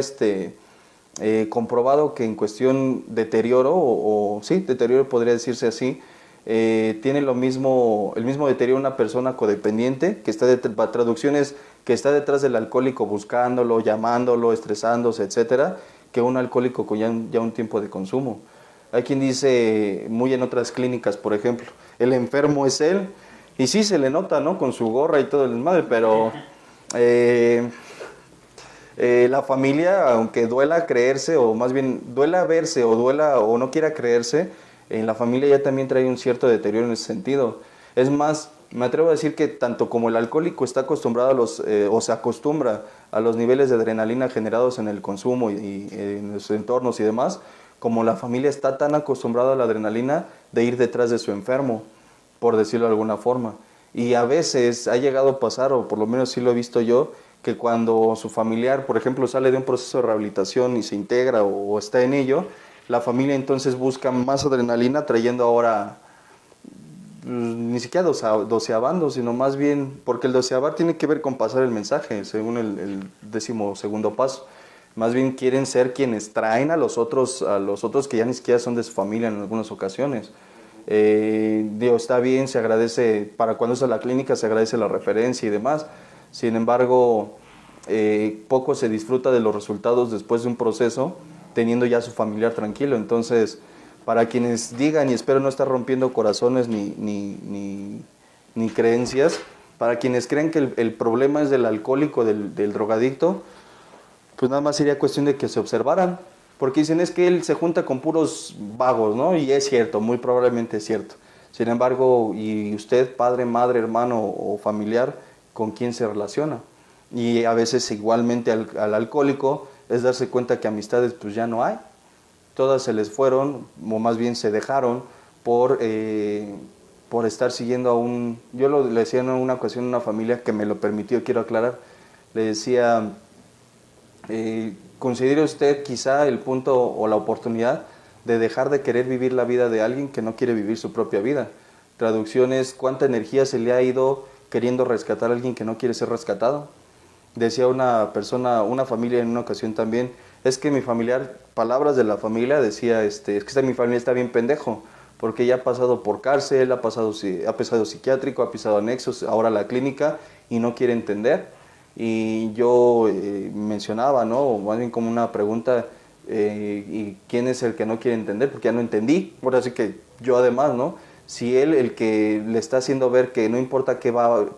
comprobado que en cuestión deterioro, sí, deterioro podría decirse así, tiene el mismo deterioro una persona codependiente, que está traducciones, que está detrás del alcohólico buscándolo, llamándolo, estresándose, etcétera, que un alcohólico con ya un tiempo de consumo. Hay quien dice, muy en otras clínicas, por ejemplo, el enfermo es él, y sí se le nota, ¿no? Con su gorra y todo el desmadre, pero la familia, aunque duela creerse, o más bien duela verse, o no quiera creerse, en la familia ya también trae un cierto deterioro en ese sentido. Es más, me atrevo a decir que tanto como el alcohólico está acostumbrado o se acostumbra a los niveles de adrenalina generados en el consumo y en los entornos y demás, como la familia está tan acostumbrada a la adrenalina de ir detrás de su enfermo, por decirlo de alguna forma. Y a veces ha llegado a pasar, o por lo menos sí lo he visto yo, que cuando su familiar, por ejemplo, sale de un proceso de rehabilitación y se integra o está en ello, la familia entonces busca más adrenalina, trayendo ahora ni siquiera doceavando, sino más bien, porque el doceavar tiene que ver con pasar el mensaje, según el 12º paso. Más bien quieren ser quienes traen a los otros que ya ni siquiera son de su familia en algunas ocasiones. Digo, está bien, se agradece, para cuando es a la clínica se agradece la referencia y demás. Sin embargo, poco se disfruta de los resultados después de un proceso, teniendo ya a su familiar tranquilo. Entonces, para quienes digan, y espero no estar rompiendo corazones ni creencias, para quienes creen que el problema es del alcohólico, del drogadicto, pues nada más sería cuestión de que se observaran, porque dicen, es que él se junta con puros vagos, ¿no? Y es cierto, muy probablemente es cierto. Sin embargo, y usted, padre, madre, hermano o familiar, ¿con quién se relaciona? Y a veces igualmente al alcohólico es darse cuenta que amistades pues ya no hay. Todas se les fueron, o más bien se dejaron por estar siguiendo a yo le decía en una ocasión a una familia que me lo permitió, quiero aclarar, le decía, ¿considera usted quizá el punto o la oportunidad de dejar de querer vivir la vida de alguien que no quiere vivir su propia vida? Traducciones, ¿cuánta energía se le ha ido queriendo rescatar a alguien que no quiere ser rescatado? Decía una familia en una ocasión también, es que mi familiar, palabras de la familia, decía, es que mi familia está bien pendejo, porque ya ha pasado por cárcel, ha pasado psiquiátrico, ha pisado anexos, ahora la clínica, y no quiere entender. Y yo mencionaba, ¿no? O más bien como una pregunta, ¿y quién es el que no quiere entender? Porque ya no entendí, ahora sí que yo además, ¿no? Si él, el que le está haciendo ver que no importa qué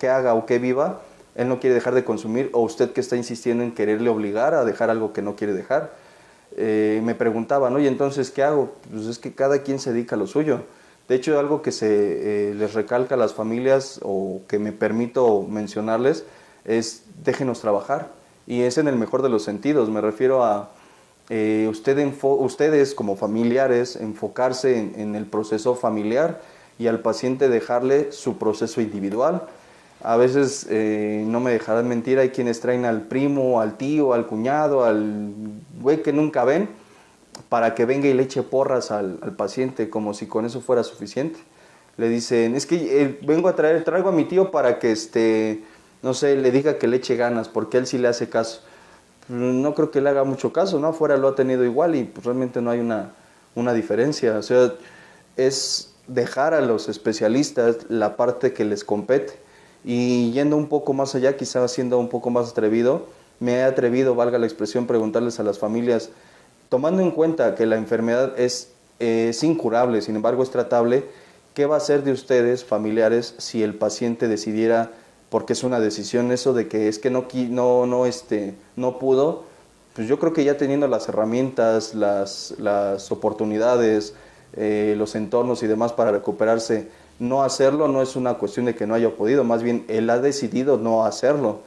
haga o qué viva, él no quiere dejar de consumir, o usted que está insistiendo en quererle obligar a dejar algo que no quiere dejar. Me preguntaba, ¿no? Y entonces, ¿qué hago? Pues es que cada quien se dedica a lo suyo. De hecho, algo que les recalca a las familias, o que me permito mencionarles, es déjenos trabajar, y es en el mejor de los sentidos. Me refiero a ustedes como familiares enfocarse en el proceso familiar y al paciente dejarle su proceso individual. A veces, no me dejarán mentir, hay quienes traen al primo, al tío, al cuñado, al güey que nunca ven, para que venga y le eche porras al paciente, como si con eso fuera suficiente. Le dicen, es que traigo a mi tío para que, no sé, le diga que le eche ganas, porque él sí le hace caso. No creo que le haga mucho caso, ¿no? Afuera lo ha tenido igual y pues realmente no hay una diferencia. O sea, es dejar a los especialistas la parte que les compete. Y yendo un poco más allá, quizás siendo un poco más atrevido, me he atrevido, valga la expresión, preguntarles a las familias, tomando en cuenta que la enfermedad es incurable, sin embargo es tratable, ¿qué va a hacer de ustedes, familiares, si el paciente decidiera, porque es una decisión eso de que es que no pudo? Pues yo creo que ya teniendo las herramientas, las oportunidades, los entornos y demás para recuperarse, no hacerlo no es una cuestión de que no haya podido, más bien él ha decidido no hacerlo.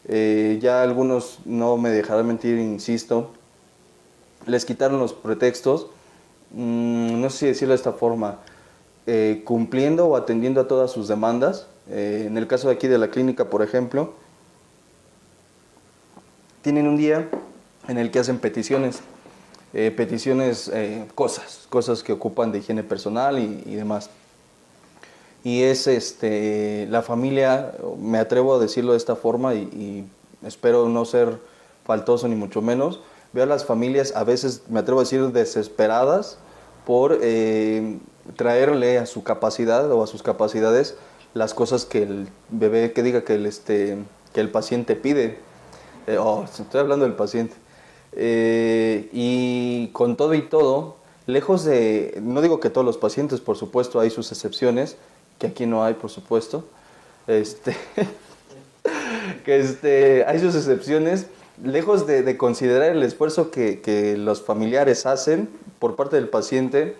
Ya algunos, no me dejarán mentir, insisto, les quitaron los pretextos, no sé si decirlo de esta forma, cumpliendo o atendiendo a todas sus demandas. En el caso de aquí de la clínica, por ejemplo, tienen un día en el que hacen peticiones, cosas que ocupan de higiene personal y demás. Y es la familia, me atrevo a decirlo de esta forma y espero no ser faltoso ni mucho menos, veo a las familias a veces, me atrevo a decir, desesperadas por traerle a su capacidad o a sus capacidades las cosas que el bebé, que diga que el paciente pide. Estoy hablando del paciente. Y con todo y todo, lejos de, no digo que todos los pacientes, por supuesto, hay sus excepciones, que aquí no hay, por supuesto, hay sus excepciones, lejos de considerar el esfuerzo que los familiares hacen por parte del paciente,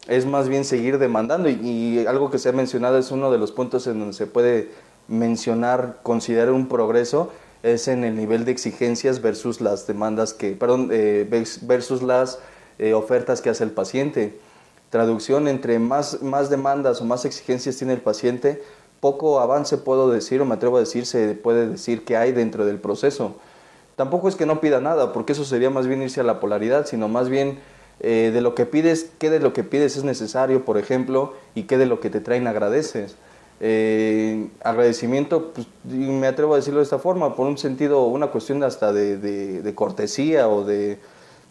es más bien seguir demandando, y algo que se ha mencionado es uno de los puntos en donde se puede mencionar, considerar un progreso, es en el nivel de exigencias versus las demandas versus las ofertas que hace el paciente. Traducción, entre más demandas o más exigencias tiene el paciente, poco avance puedo decir, o me atrevo a decir, se puede decir que hay dentro del proceso. Tampoco es que no pida nada, porque eso sería más bien irse a la polaridad, sino más bien de lo que pides, qué de lo que pides es necesario, por ejemplo, y qué de lo que te traen agradeces. Agradecimiento, pues, me atrevo a decirlo de esta forma, por un sentido, una cuestión hasta de cortesía o de,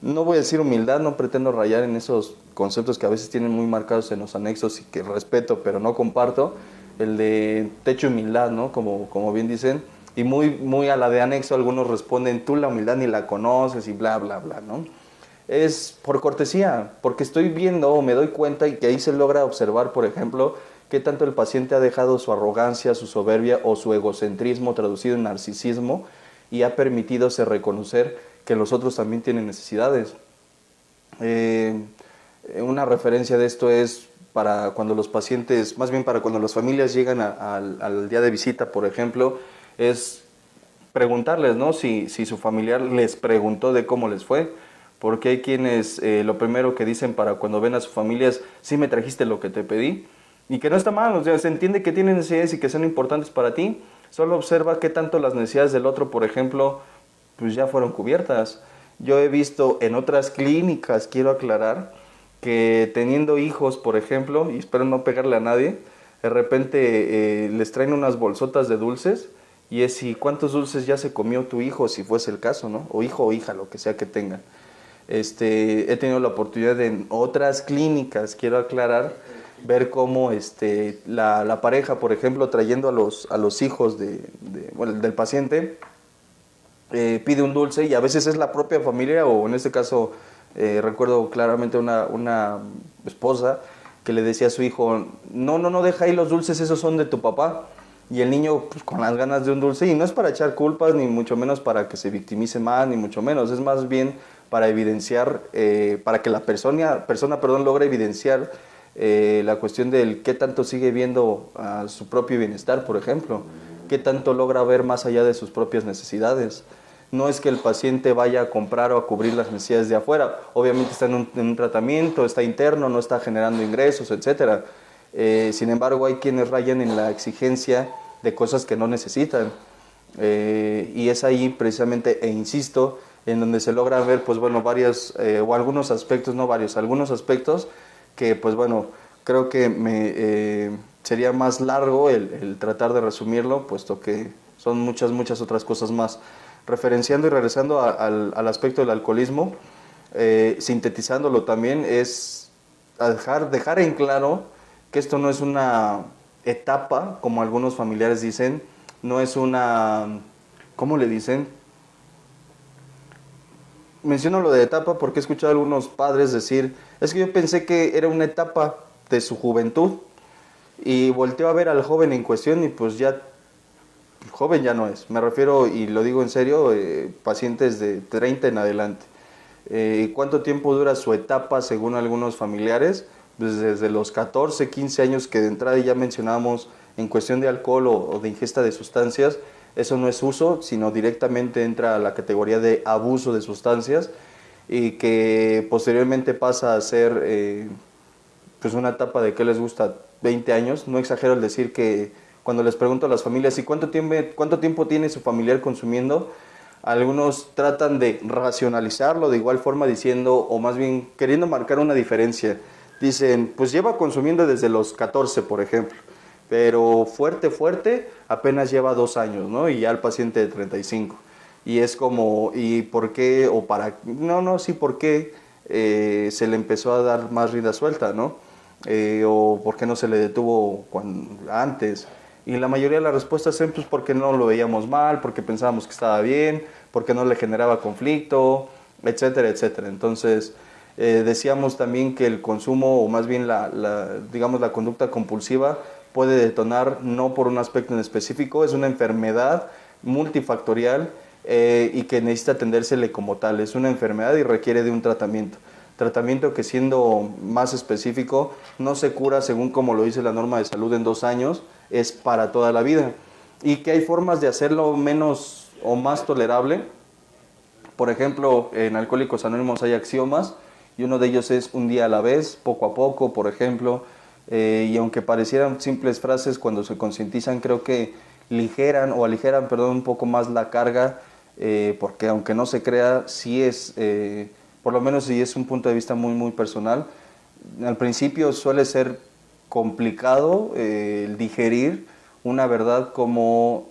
no voy a decir humildad, no pretendo rayar en esos conceptos que a veces tienen muy marcados en los anexos y que respeto, pero no comparto, el de techo humildad, ¿no? Como bien dicen, y muy a la de anexo algunos responden, tú la humildad ni la conoces y bla, bla, bla, ¿no? Es por cortesía, porque estoy viendo o me doy cuenta y que ahí se logra observar, por ejemplo, qué tanto el paciente ha dejado su arrogancia, su soberbia o su egocentrismo traducido en narcisismo y ha permitido reconocer que los otros también tienen necesidades. Una referencia de esto es para cuando los pacientes, más bien para cuando las familias llegan al día de visita, por ejemplo, es preguntarles, ¿no? Si su familiar les preguntó de cómo les fue, porque hay quienes lo primero que dicen para cuando ven a su familia es, sí me trajiste lo que te pedí, y que no está mal, o sea, se entiende que tienen necesidades y que son importantes para ti, solo observa qué tanto las necesidades del otro, por ejemplo, pues ya fueron cubiertas. Yo he visto en otras clínicas, quiero aclarar, que teniendo hijos, por ejemplo, y espero no pegarle a nadie, de repente les traen unas bolsotas de dulces, y es si cuántos dulces ya se comió tu hijo, si fuese el caso, ¿no? O hijo o hija, lo que sea que tengan. He tenido la oportunidad de, en otras clínicas, quiero aclarar, ver cómo la pareja, por ejemplo, trayendo a los hijos del paciente, pide un dulce y a veces es la propia familia, o en este caso recuerdo claramente una esposa que le decía a su hijo, no, deja ahí los dulces, esos son de tu papá. Y el niño, pues, con las ganas de un dulce, y no es para echar culpas, ni mucho menos para que se victimice más, ni mucho menos, es más bien para evidenciar, para que la persona logre evidenciar la cuestión del qué tanto sigue viendo a su propio bienestar, por ejemplo. qué tanto logra ver más allá de sus propias necesidades. No es que el paciente vaya a comprar o a cubrir las necesidades de afuera, obviamente está en un tratamiento, está interno, no está generando ingresos, etc. Sin embargo, hay quienes rayan en la exigencia de cosas que no necesitan. Y es ahí precisamente, e insisto, en donde se logra ver, pues bueno, varios, o algunos aspectos, no varios, algunos aspectos que, pues bueno, creo que sería más largo el tratar de resumirlo, puesto que son muchas otras cosas más. Referenciando y regresando al aspecto del alcoholismo, sintetizándolo también, es a dejar en claro que esto no es una etapa, como algunos familiares dicen, no es una, ¿cómo le dicen? Menciono lo de etapa porque he escuchado a algunos padres decir, es que yo pensé que era una etapa de su juventud, y volteo a ver al joven en cuestión y pues ya, joven ya no es. Me refiero, y lo digo en serio, pacientes de 30 en adelante. ¿Cuánto tiempo dura su etapa según algunos familiares? Pues desde los 14, 15 años, que de entrada ya mencionábamos en cuestión de alcohol o de ingesta de sustancias. Eso no es uso, sino directamente entra a la categoría de abuso de sustancias, y que posteriormente pasa a ser pues una etapa de que les gusta 20 años. No exagero al decir que cuando les pregunto a las familias, ¿y cuánto tiempo tiene su familiar consumiendo? Algunos tratan de racionalizarlo de igual forma diciendo, o más bien queriendo marcar una diferencia. Dicen, pues lleva consumiendo desde los 14, por ejemplo, pero fuerte, apenas lleva 2 años, ¿no? Y ya el paciente de 35. Y es como, ¿y por qué? O para, sí, ¿por qué se le empezó a dar más rienda suelta, ¿no? O por qué no se le detuvo antes. Y la mayoría de las respuestas es pues porque no lo veíamos mal, porque pensábamos que estaba bien, porque no le generaba conflicto, etcétera, etcétera. Entonces, decíamos también que el consumo, o más bien digamos la conducta compulsiva, puede detonar no por un aspecto en específico, es una enfermedad multifactorial, y que necesita atendérsele como tal. Es una enfermedad y requiere de un tratamiento que, siendo más específico, no se cura según como lo dice la norma de salud en 2 años, es para toda la vida, y que hay formas de hacerlo menos o más tolerable. Por ejemplo, en Alcohólicos Anónimos hay axiomas, y uno de ellos es un día a la vez, poco a poco, por ejemplo, y aunque parecieran simples frases, cuando se concientizan creo que aligeran un poco más la carga, porque aunque no se crea, sí es, por lo menos si es un punto de vista muy personal, al principio suele ser complicado el digerir una verdad como,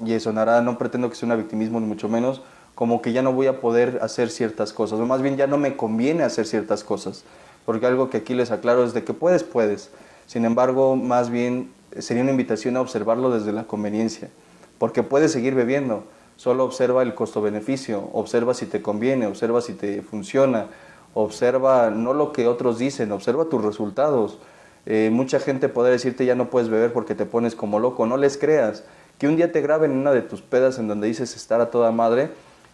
y sonará, no pretendo que sea un victimismo ni mucho menos, como que ya no voy a poder hacer ciertas cosas, o más bien ya no me conviene hacer ciertas cosas, porque algo que aquí les aclaro es de que puedes. Sin embargo, más bien sería una invitación a observarlo desde la conveniencia, porque puedes seguir bebiendo, solo observa el costo-beneficio, observa si te conviene, observa si te funciona, observa no lo que otros dicen, observa tus resultados. Mucha gente podrá decirte ya no puedes beber porque te pones como loco, no les creas. Que un día te graben en una de tus pedas en donde dices estar a toda madre,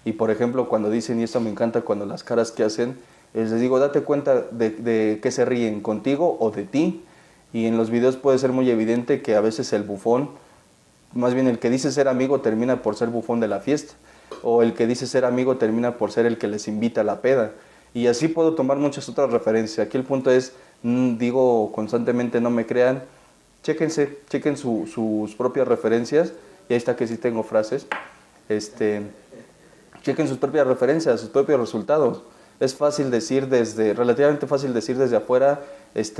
y por ejemplo cuando dicen, y esto me encanta cuando las caras que hacen, les digo, date cuenta de qué se ríen, contigo o de ti. Y en los videos puede ser muy evidente que a veces el bufón, más bien el que dice ser amigo, termina por ser bufón de la fiesta, o el que dice ser amigo termina por ser el que les invita a la peda. Y así puedo tomar muchas otras referencias. Aquí el punto es, digo constantemente, no me crean, chequen sus propias referencias, y ahí está que sí tengo frases, chequen sus propias referencias, sus propios resultados. Es fácil decir relativamente fácil decir desde afuera,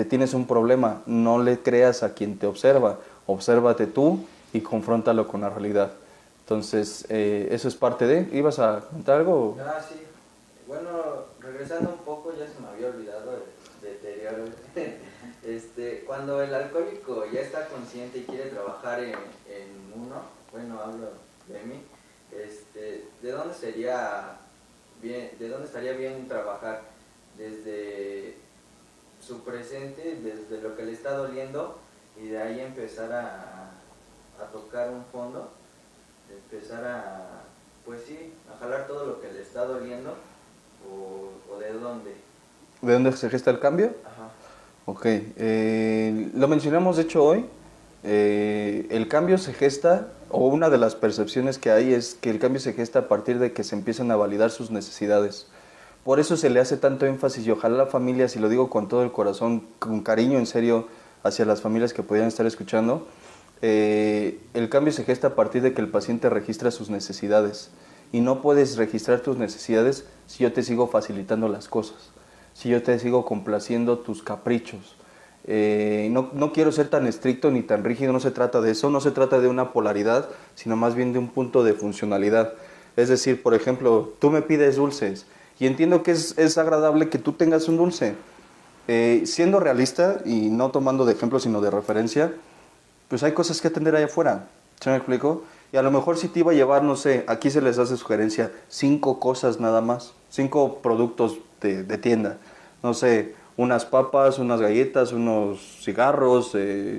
tienes un problema, no le creas a quien te observa, obsérvate tú y confróntalo con la realidad. Entonces, eso es parte de... ¿Ibas a contar algo? Ah, sí. Bueno, regresando un poco, ya se me había olvidado el deterioro. Cuando el alcohólico ya está consciente y quiere trabajar en uno, bueno, hablo de mí, ¿de dónde estaría bien trabajar? Desde su presente, desde lo que le está doliendo, y de ahí empezar a tocar un fondo, empezar pues sí, a jalar todo lo que le está doliendo, o de dónde. ¿De dónde se gesta el cambio? Ajá. Ok, lo mencionamos de hecho hoy, El cambio se gesta, o una de las percepciones que hay es que el cambio se gesta a partir de que se empiezan a validar sus necesidades. Por eso se le hace tanto énfasis y ojalá la familia, si lo digo con todo el corazón, con cariño en serio hacia las familias que pudieran estar escuchando, el cambio se gesta a partir de que el paciente registra sus necesidades. Y no puedes registrar tus necesidades si yo te sigo facilitando las cosas, si yo te sigo complaciendo tus caprichos. No quiero ser tan estricto ni tan rígido, no se trata de eso, no se trata de una polaridad, sino más bien de un punto de funcionalidad. Es decir, por ejemplo, tú me pides dulces y entiendo que es agradable que tú tengas un dulce. Siendo realista y no tomando de ejemplo sino de referencia, pues hay cosas que atender allá afuera, ¿se me explico? Y a lo mejor si te iba a llevar, no sé, aquí se les hace sugerencia, 5 cosas nada más, 5 productos de tienda, no sé, unas papas, unas galletas, unos cigarros,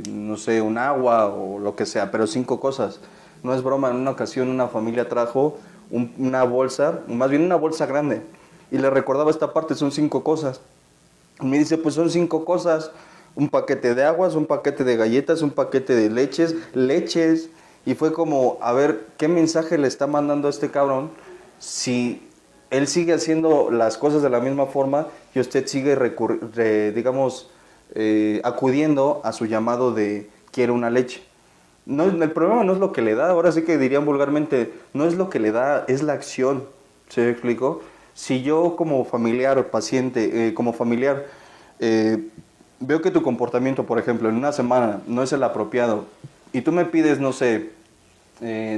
no sé, un agua o lo que sea, pero 5 cosas. No es broma, en una ocasión una familia trajo una bolsa, más bien una bolsa grande, y le recordaba esta parte, son 5 cosas. Y me dice, pues son 5 cosas, un paquete de aguas, un paquete de galletas, un paquete de leches, y fue como, a ver, ¿qué mensaje le está mandando a este cabrón si él sigue haciendo las cosas de la misma forma y usted sigue, acudiendo a su llamado de quiero una leche? No, el problema no es lo que le da, ahora sí que dirían vulgarmente, no es lo que le da, es la acción, ¿se me explicó? Si yo como familiar o paciente, veo que tu comportamiento, por ejemplo, en una semana no es el apropiado y tú me pides, no sé,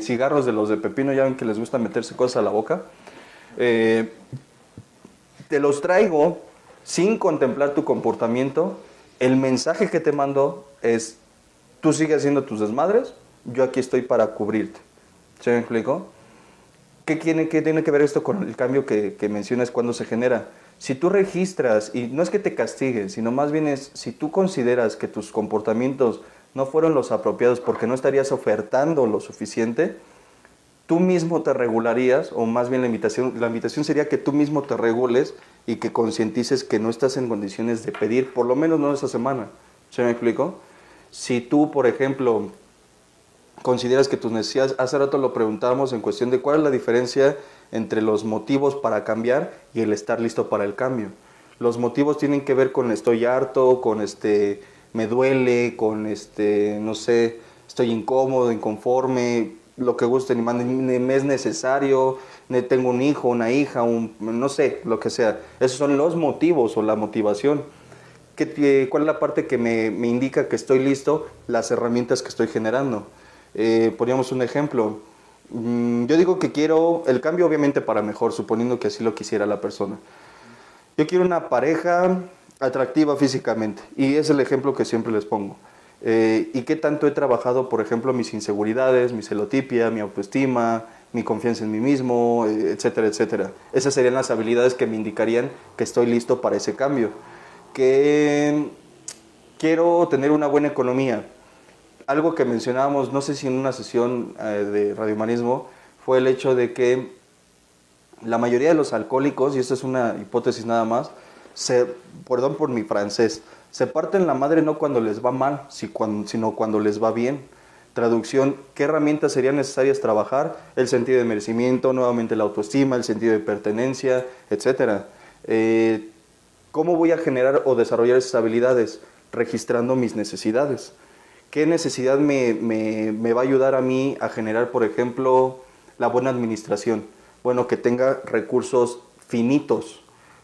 cigarros de los de pepino, ya ven que les gusta meterse cosas a la boca, te los traigo sin contemplar tu comportamiento, el mensaje que te mando es, tú sigues haciendo tus desmadres, yo aquí estoy para cubrirte. ¿Se me explicó? ¿Qué tiene que ver esto con el cambio que mencionas cuando se genera? Si tú registras, y no es que te castiguen, sino más bien es, si tú consideras que tus comportamientos no fueron los apropiados porque no estarías ofertando lo suficiente, tú mismo te regularías, o más bien la invitación sería que tú mismo te regules y que concientices que no estás en condiciones de pedir, por lo menos no esa semana. ¿Se me explicó? Si tú, por ejemplo, consideras que tus necesidades, hace rato lo preguntábamos en cuestión de cuál es la diferencia entre los motivos para cambiar y el estar listo para el cambio. Los motivos tienen que ver con estoy harto, con me duele, con no sé, estoy incómodo, inconforme, lo que gusten y manden, me es necesario, tengo un hijo, una hija, no sé, lo que sea. Esos son los motivos o la motivación. ¿Cuál es la parte que me indica que estoy listo? Las herramientas que estoy generando. Poníamos un ejemplo. Yo digo que quiero el cambio obviamente para mejor, suponiendo que así lo quisiera la persona. Yo quiero una pareja atractiva físicamente, y es el ejemplo que siempre les pongo. ¿Y qué tanto he trabajado, por ejemplo, mis inseguridades, mi celotipia, mi autoestima, mi confianza en mí mismo, etcétera, etcétera? Esas serían las habilidades que me indicarían que estoy listo para ese cambio. Que quiero tener una buena economía. Algo que mencionábamos, no sé si en una sesión de radiohumanismo, fue el hecho de que la mayoría de los alcohólicos, y esta es una hipótesis nada más, perdón por mi francés, se parten la madre no cuando les va mal, sino cuando les va bien. Traducción, ¿qué herramientas serían necesarias trabajar? El sentido de merecimiento, nuevamente la autoestima, el sentido de pertenencia, etcétera. ¿Cómo voy a generar o desarrollar esas habilidades? Registrando mis necesidades. ¿Qué necesidad me va a ayudar a mí a generar, por ejemplo, la buena administración? Bueno, que tenga recursos finitos.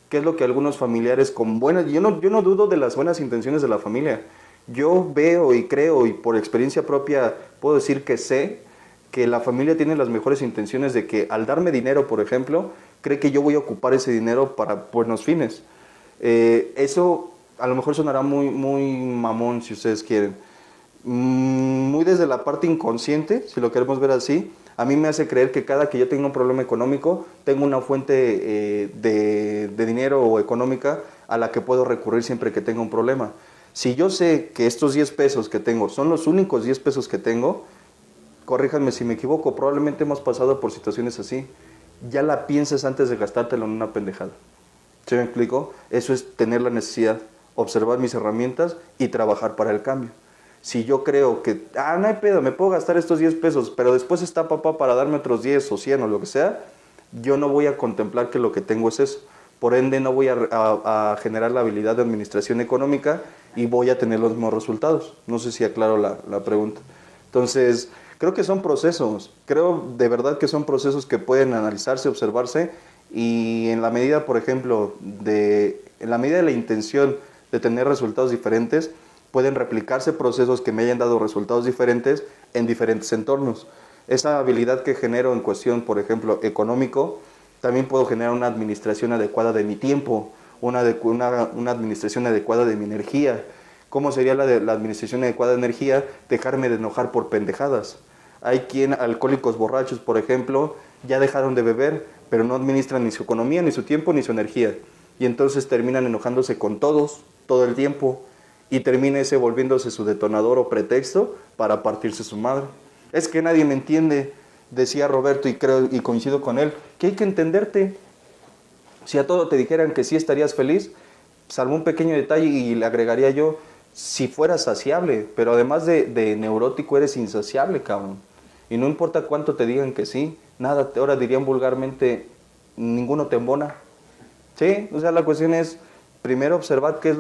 ¿Qué es lo que algunos familiares con buenas... Yo no dudo de las buenas intenciones de la familia. Yo veo y creo, y por experiencia propia puedo decir que sé que la familia tiene las mejores intenciones de que al darme dinero, por ejemplo, cree que yo voy a ocupar ese dinero para buenos fines. Eso a lo mejor sonará muy, muy mamón si ustedes quieren. Muy desde la parte inconsciente, si lo queremos ver así, a mí me hace creer que cada que yo tenga un problema económico, tengo una fuente de dinero o económica a la que puedo recurrir siempre que tenga un problema. Si yo sé que estos 10 pesos que tengo son los únicos 10 pesos que tengo, corríjanme si me equivoco, probablemente hemos pasado por situaciones así. Ya la pienses antes de gastártelo en una pendejada. ¿Se me explico? Eso es tener la necesidad, observar mis herramientas y trabajar para el cambio. Si yo creo que, no hay pedo, me puedo gastar estos 10 pesos, pero después está papá para darme otros 10 o 100 o lo que sea, yo no voy a contemplar que lo que tengo es eso. Por ende, no voy a generar la habilidad de administración económica y voy a tener los mismos resultados. No sé si aclaro la pregunta. Entonces, creo que son procesos. Creo de verdad que son procesos que pueden analizarse, observarse, y en la medida, por ejemplo, en la medida de la intención de tener resultados diferentes, pueden replicarse procesos que me hayan dado resultados diferentes en diferentes entornos. Esa habilidad que genero en cuestión, por ejemplo, económico, también puedo generar una administración adecuada de mi tiempo, una administración adecuada de mi energía. ¿Cómo sería la administración adecuada de energía? Dejarme de enojar por pendejadas. Hay alcohólicos borrachos, por ejemplo, ya dejaron de beber, pero no administran ni su economía, ni su tiempo, ni su energía. Y entonces terminan enojándose con todos, todo el tiempo, y termina ese volviéndose su detonador o pretexto para partirse su madre. Es que nadie me entiende, decía Roberto, y creo y coincido con él, que hay que entenderte. Si a todo te dijeran que sí estarías feliz, salvo un pequeño detalle y le agregaría yo, si fueras saciable, pero además de neurótico eres insaciable, cabrón. Y no importa cuánto te digan que sí, nada, ahora dirían vulgarmente, ninguno te embona. Sí, o sea, la cuestión es, primero observar qué es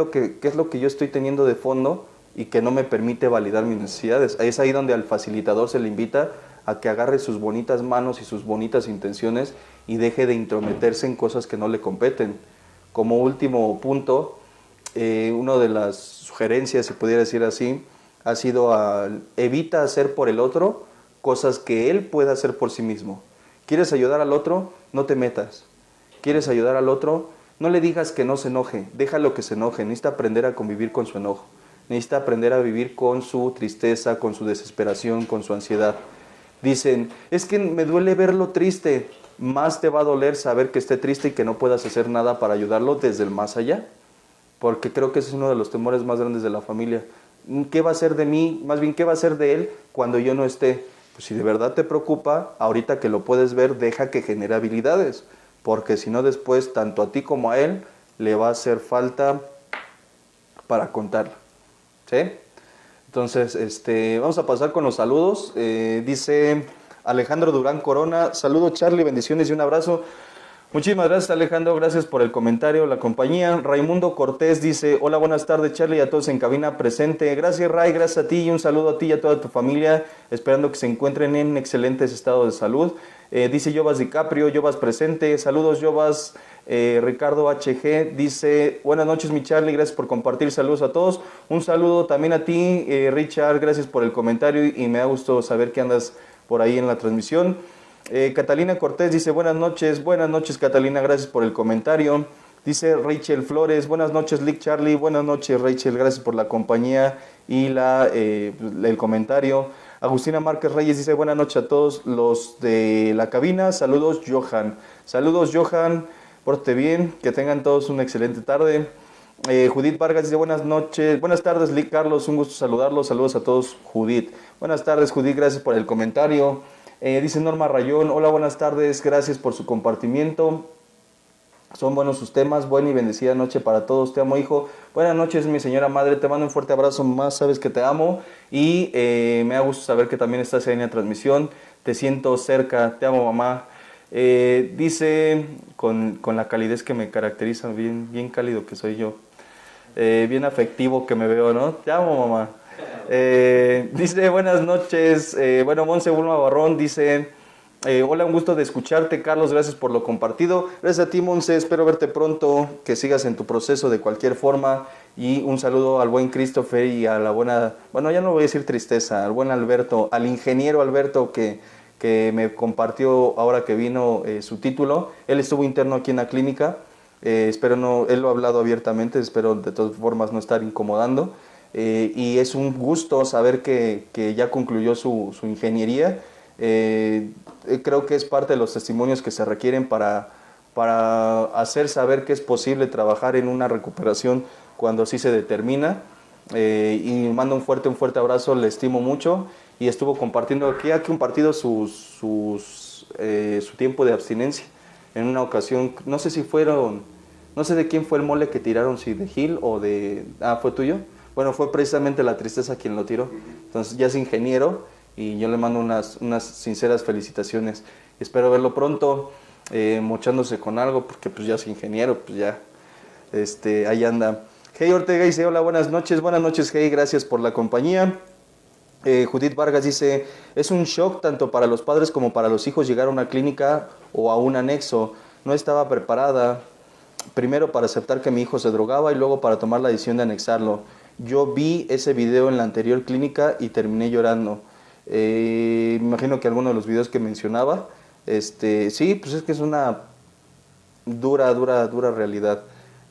lo que yo estoy teniendo de fondo y que no me permite validar mis necesidades. Es ahí donde al facilitador se le invita a que agarre sus bonitas manos y sus bonitas intenciones y deje de intrometerse en cosas que no le competen. Como último punto, una de las sugerencias, si pudiera decir así, ha sido evita hacer por el otro cosas que él pueda hacer por sí mismo. ¿Quieres ayudar al otro? No te metas. ¿Quieres ayudar al otro? No le digas que no se enoje, déjalo que se enoje. Necesita aprender a convivir con su enojo. Necesita aprender a vivir con su tristeza, con su desesperación, con su ansiedad. Dicen, es que me duele verlo triste. Más te va a doler saber que esté triste y que no puedas hacer nada para ayudarlo desde el más allá. Porque creo que ese es uno de los temores más grandes de la familia. ¿Qué va a ser de mí? Más bien, ¿qué va a ser de él cuando yo no esté? Pues si de verdad te preocupa, ahorita que lo puedes ver, deja que genere habilidades. Porque si no después, tanto a ti como a él, le va a hacer falta para contarla. ¿Sí? Entonces, vamos a pasar con los saludos. Dice Alejandro Durán Corona, saludos Charlie, bendiciones y un abrazo. Muchísimas gracias Alejandro, gracias por el comentario, la compañía. Raimundo Cortés dice, hola, buenas tardes Charlie y a todos en cabina presente. Gracias Ray, gracias a ti y un saludo a ti y a toda tu familia, esperando que se encuentren en excelentes estados de salud. Dice Jovas DiCaprio, Jovas presente, saludos Jovas. Ricardo HG dice, buenas noches mi Charlie, gracias por compartir, saludos a todos. Un saludo también a ti Richard, gracias por el comentario y me da gusto saber que andas por ahí en la transmisión. Catalina Cortés dice, buenas noches Catalina, gracias por el comentario. Dice Rachel Flores, buenas noches Lick Charlie, buenas noches Rachel, gracias por la compañía y el comentario. Agustina Márquez Reyes dice, buenas noches a todos los de la cabina, saludos Johan, pórtate bien, que tengan todos una excelente tarde. Judith Vargas dice, buenas tardes Lick Carlos, un gusto saludarlos, saludos a todos Judith. Buenas tardes Judith, gracias por el comentario. Dice Norma Rayón, hola, buenas tardes, gracias por su compartimiento. Son buenos sus temas, buena y bendecida noche para todos, te amo hijo. Buenas noches mi señora madre, te mando un fuerte abrazo, más sabes que te amo. Y me da gusto saber que también estás en la transmisión, te siento cerca, te amo mamá. Dice, con la calidez que me caracteriza, bien cálido que soy yo, bien afectivo que me veo, ¿no? Te amo mamá. Dice buenas noches, Monse Bulma Barrón dice, hola, un gusto de escucharte Carlos, gracias por lo compartido. Gracias a ti Monse, espero verte pronto, que sigas en tu proceso de cualquier forma. Y un saludo al buen Christopher y a la buena, ya no voy a decir tristeza, al buen Alberto, al ingeniero Alberto que me compartió ahora que vino su título. Él estuvo interno aquí en la clínica, espero no, él lo ha hablado abiertamente, espero de todas formas no estar incomodando. Y es un gusto saber que ya concluyó su ingeniería. Creo que es parte de los testimonios que se requieren para hacer saber que es posible trabajar en una recuperación cuando así se determina. Y mando un fuerte abrazo, le estimo mucho y estuvo compartiendo ha compartido su tiempo de abstinencia. En una ocasión, no sé de quién fue el mole que tiraron, si de Gil o de... ¿fue tuyo? Bueno, fue precisamente la tristeza quien lo tiró. Entonces ya es ingeniero y yo le mando unas sinceras felicitaciones. Espero verlo pronto, mochándose con algo, porque pues ya es ingeniero, pues ya, ahí anda. Hey Ortega dice, hola, buenas noches, Hey, gracias por la compañía. Judith Vargas dice, es un shock tanto para los padres como para los hijos llegar a una clínica o a un anexo. No estaba preparada, primero para aceptar que mi hijo se drogaba y luego para tomar la decisión de anexarlo. Yo vi ese video en la anterior clínica y terminé llorando. Me imagino que alguno de los videos que mencionaba, sí, pues es que es una dura realidad,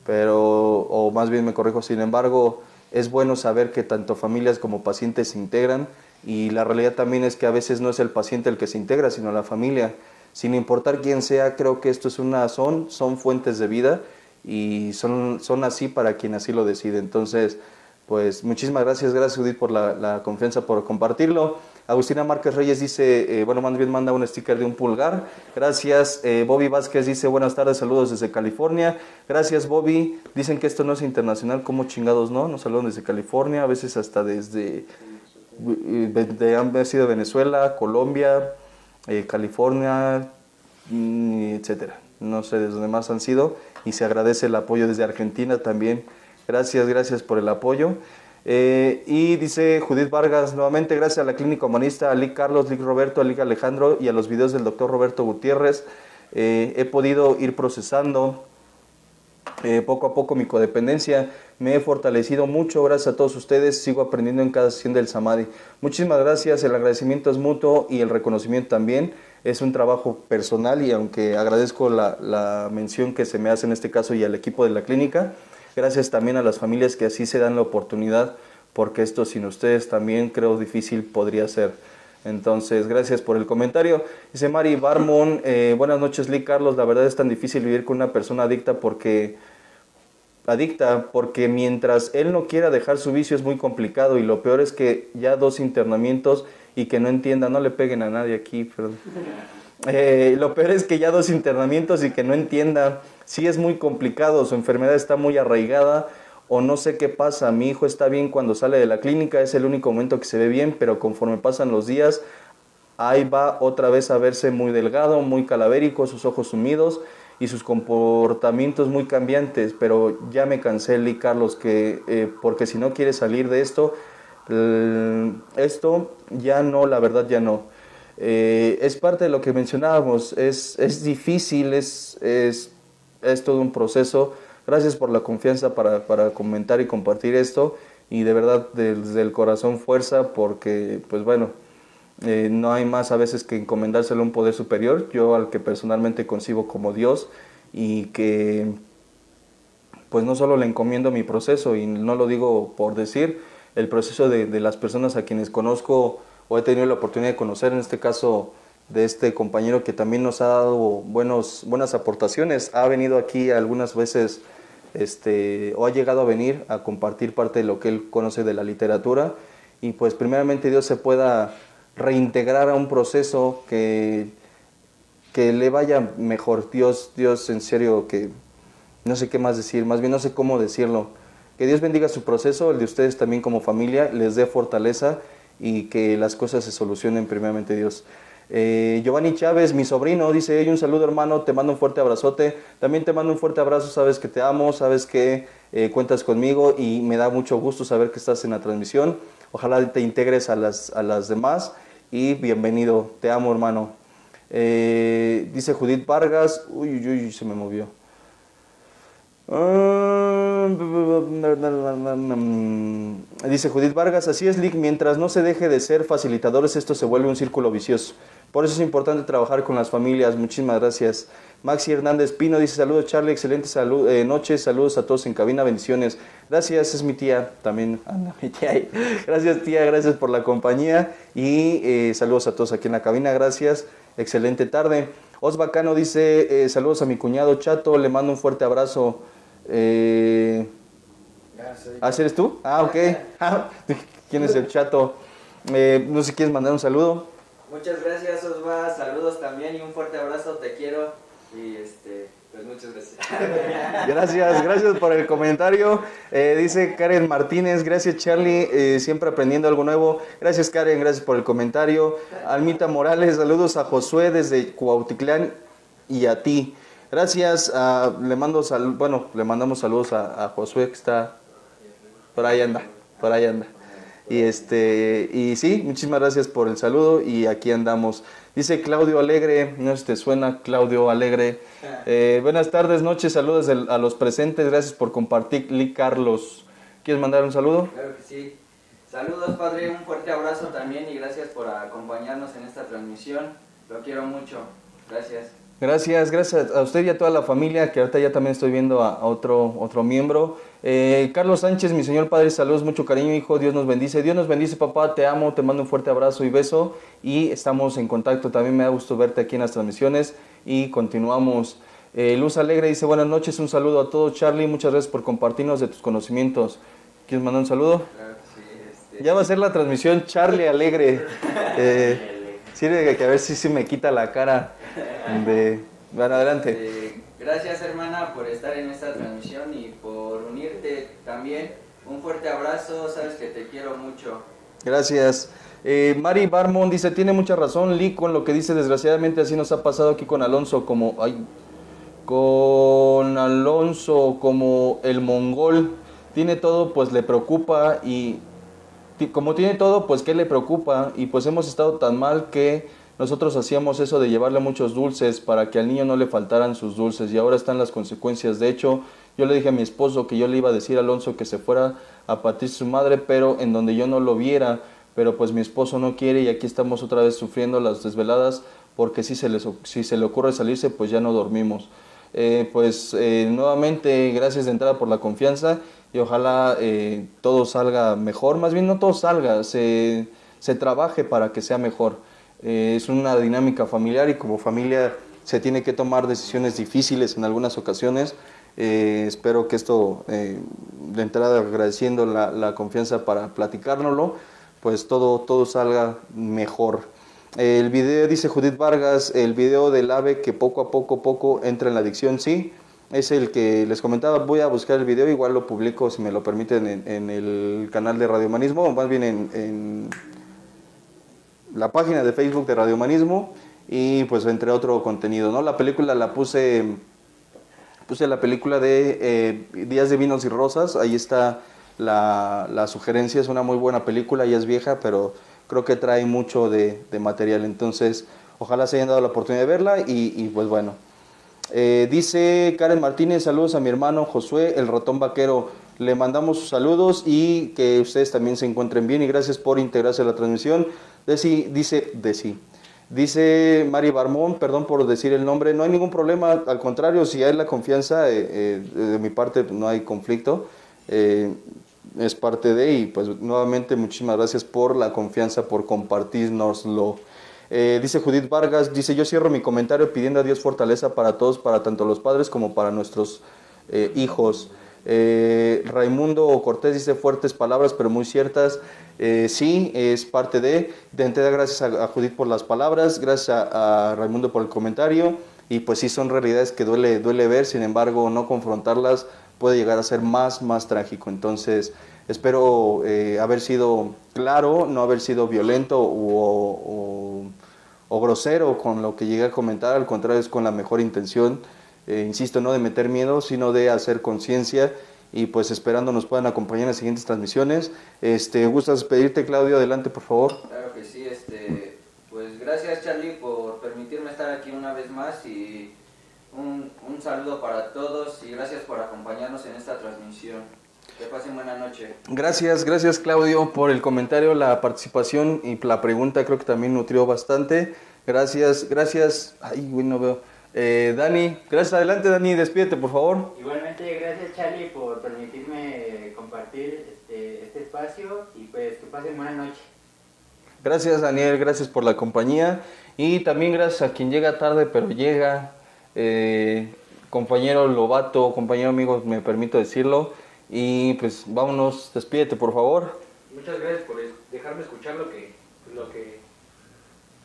pero, o más bien me corrijo, sin embargo, es bueno saber que tanto familias como pacientes se integran, y la realidad también es que a veces no es el paciente el que se integra, sino la familia. Sin importar quién sea, creo que esto es son fuentes de vida, y son así para quien así lo decide. Entonces, pues muchísimas gracias Judith por la confianza, por compartirlo. Agustina Márquez Reyes dice, bueno, más bien manda un sticker de un pulgar. Gracias. Bobby Vázquez dice, buenas tardes, saludos desde California. Gracias, Bobby. Dicen que esto no es internacional, ¿cómo chingados no? Nos saludan desde California, a veces hasta desde han sido Venezuela, Colombia, California, etcétera. No sé desde dónde más han sido, y se agradece el apoyo desde Argentina también. Gracias por el apoyo. Y dice Judith Vargas, nuevamente gracias a la Clínica Humanista, a Lic Carlos, Lic Roberto, a Lic Alejandro y a los videos del doctor Roberto Gutiérrez, he podido ir procesando poco a poco mi codependencia. Me he fortalecido mucho gracias a todos ustedes, sigo aprendiendo en cada sesión del Samadhi. Muchísimas gracias, el agradecimiento es mutuo y el reconocimiento también. Es un trabajo personal, y aunque agradezco la mención que se me hace en este caso y al equipo de la clínica, gracias también a las familias que así se dan la oportunidad, porque esto sin ustedes también creo difícil podría ser. Entonces, gracias por el comentario. Dice Mari Barmon, buenas noches Lee Carlos, la verdad es tan difícil vivir con una persona adicta porque mientras él no quiera dejar su vicio es muy complicado, y lo peor es que ya 2 internamientos y que no entienda, no le peguen a nadie aquí, perdón. Lo peor es que ya 2 internamientos y que no entienda, sí es muy complicado, su enfermedad está muy arraigada, o no sé qué pasa. Mi hijo está bien cuando sale de la clínica, es el único momento que se ve bien, pero conforme pasan los días, ahí va otra vez a verse muy delgado, muy calavérico, sus ojos sumidos y sus comportamientos muy cambiantes. Pero ya me cansé, Lee Carlos, porque si no quiere salir de esto ya no, la verdad ya no. Es parte de lo que mencionábamos, es difícil, es todo un proceso. Gracias por la confianza para comentar y compartir esto, y de verdad desde el corazón fuerza, porque pues bueno, no hay más a veces que encomendárselo a un poder superior, yo al que personalmente concibo como Dios, y que pues no solo le encomiendo mi proceso, y no lo digo por decir, el proceso de las personas a quienes conozco o he tenido la oportunidad de conocer, en este caso de este compañero que también nos ha dado buenas aportaciones, ha venido aquí algunas veces o ha llegado a venir a compartir parte de lo que él conoce de la literatura, y pues primeramente Dios se pueda reintegrar a un proceso que le vaya mejor. Dios en serio, que no sé qué más decir, más bien no sé cómo decirlo. Que Dios bendiga su proceso, el de ustedes también como familia, les dé fortaleza y que las cosas se solucionen primeramente Dios. Giovanni Chávez, mi sobrino, dice, hey, un saludo hermano, te mando un fuerte abrazote. También te mando un fuerte abrazo, sabes que te amo, sabes que cuentas conmigo, y me da mucho gusto saber que estás en la transmisión. Ojalá te integres a las demás, y bienvenido, te amo hermano. Dice Judith Vargas, uy, se me movió. Dice Judith Vargas, así es Lick, mientras no se deje de ser facilitadores, esto se vuelve un círculo vicioso. Por eso es importante trabajar con las familias. Muchísimas gracias. Maxi Hernández Pino dice, saludos Charlie, excelente noche, saludos a todos en cabina, bendiciones. Gracias, es mi tía, también anda mi tía ahí. Gracias tía, gracias por la compañía, y saludos a todos aquí en la cabina, gracias, excelente tarde. Osbacano dice, saludos a mi cuñado Chato, le mando un fuerte abrazo. ¿Eres tú? Ok. ¿Quién es el Chato? No sé si quieres mandar un saludo. Muchas gracias Osva, saludos también y un fuerte abrazo, te quiero, y pues Pues muchas gracias. Gracias por el comentario. Dice Karen Martínez, gracias Charlie, siempre aprendiendo algo nuevo. Gracias Karen, gracias por el comentario. Almita Morales, saludos a Josué desde Cuautitlán y a ti. Gracias, le mandamos saludos a Josué que está por ahí anda. Y sí, muchísimas gracias por el saludo y aquí andamos. Dice Claudio Alegre, no sé si te suena, Claudio Alegre. Buenas tardes, noches, saludos a los presentes, gracias por compartir, Lee Carlos. ¿Quieres mandar un saludo? Claro que sí. Saludos, padre, un fuerte abrazo también y gracias por acompañarnos en esta transmisión. Lo quiero mucho. Gracias. Gracias a usted y a toda la familia, que ahorita ya también estoy viendo a otro miembro. Carlos Sánchez, mi señor padre, saludos, mucho cariño, hijo, Dios nos bendice, papá, te amo, te mando un fuerte abrazo y beso, y estamos en contacto, también me da gusto verte aquí en las transmisiones, y continuamos. Luz Alegre dice, buenas noches, un saludo a todos, Charlie, muchas gracias por compartirnos de tus conocimientos. ¿Quieres mandar un saludo? Claro que sí. Ya va a ser la transmisión Charlie Alegre. Sirve que a ver si me quita la cara de... Bueno, adelante. Gracias, hermana, por estar en esta transmisión y por unirte también. Un fuerte abrazo, sabes que te quiero mucho. Gracias. Mari Barmon dice, tiene mucha razón Lee con lo que dice, desgraciadamente así nos ha pasado aquí con Alonso, como el mongol. Tiene todo, pues le preocupa y... Como tiene todo, pues ¿qué le preocupa? Y pues hemos estado tan mal que nosotros hacíamos eso de llevarle muchos dulces para que al niño no le faltaran sus dulces y ahora están las consecuencias. De hecho, yo le dije a mi esposo que yo le iba a decir a Alonso que se fuera a partir su madre, pero en donde yo no lo viera, pero pues mi esposo no quiere y aquí estamos otra vez sufriendo las desveladas porque si se le ocurre salirse, pues ya no dormimos. Nuevamente, gracias de entrada por la confianza y ojalá todo salga mejor, más bien no todo salga, se trabaje para que sea mejor. Es una dinámica familiar y como familia se tiene que tomar decisiones difíciles en algunas ocasiones. Espero que esto, de entrada agradeciendo la confianza para platicárnoslo, pues todo salga mejor. El video, dice Judith Vargas, el video del ave que poco a poco entra en la adicción, sí, es el que les comentaba. Voy a buscar el video, igual lo publico si me lo permiten en el canal de Radio Humanismo, o más bien en la página de Facebook de Radio Humanismo, y pues entre otro contenido, ¿no? La película la puse la película de Días de Vinos y Rosas, ahí está la sugerencia, es una muy buena película, ya es vieja, pero creo que trae mucho de material, entonces ojalá se hayan dado la oportunidad de verla y pues bueno. Dice Karen Martínez, saludos a mi hermano Josué, el ratón vaquero, le mandamos sus saludos y que ustedes también se encuentren bien y gracias por integrarse a la transmisión. Dice Mari Barmón, perdón por decir el nombre, no hay ningún problema, al contrario, si hay la confianza, de mi parte no hay conflicto, es parte de, y pues nuevamente muchísimas gracias por la confianza, por compartirnoslo. Dice Judith Vargas, dice, yo cierro mi comentario pidiendo a Dios fortaleza para todos, para tanto los padres como para nuestros hijos. Raimundo Cortés dice, fuertes palabras pero muy ciertas. Sí, es parte de entrada, gracias a Judith por las palabras, gracias a Raimundo por el comentario, y pues sí son realidades que duele ver, sin embargo no confrontarlas puede llegar a ser más trágico. Entonces espero haber sido claro, no haber sido violento o grosero con lo que llegué a comentar, al contrario es con la mejor intención, insisto, no de meter miedo, sino de hacer conciencia, y pues esperando nos puedan acompañar en las siguientes transmisiones. ¿Gustas pedirte, Claudio? Adelante, por favor. Claro que sí, pues gracias Charlie por permitirme estar aquí una vez más y un saludo para todos y gracias por acompañarnos en esta transmisión. Que pasen buena noche. Gracias Claudio por el comentario, la participación y la pregunta, creo que también nutrió bastante. Gracias. Ay, güey, no veo. Dani, gracias, adelante Dani, despídete por favor. Igualmente, gracias Charlie por permitirme compartir este espacio y pues que pasen buena noche. Gracias Daniel, gracias por la compañía y también gracias a quien llega tarde pero llega, compañero Lobato, compañero amigo, me permito decirlo, y pues vámonos, despídete por favor. Muchas gracias por dejarme escuchar lo que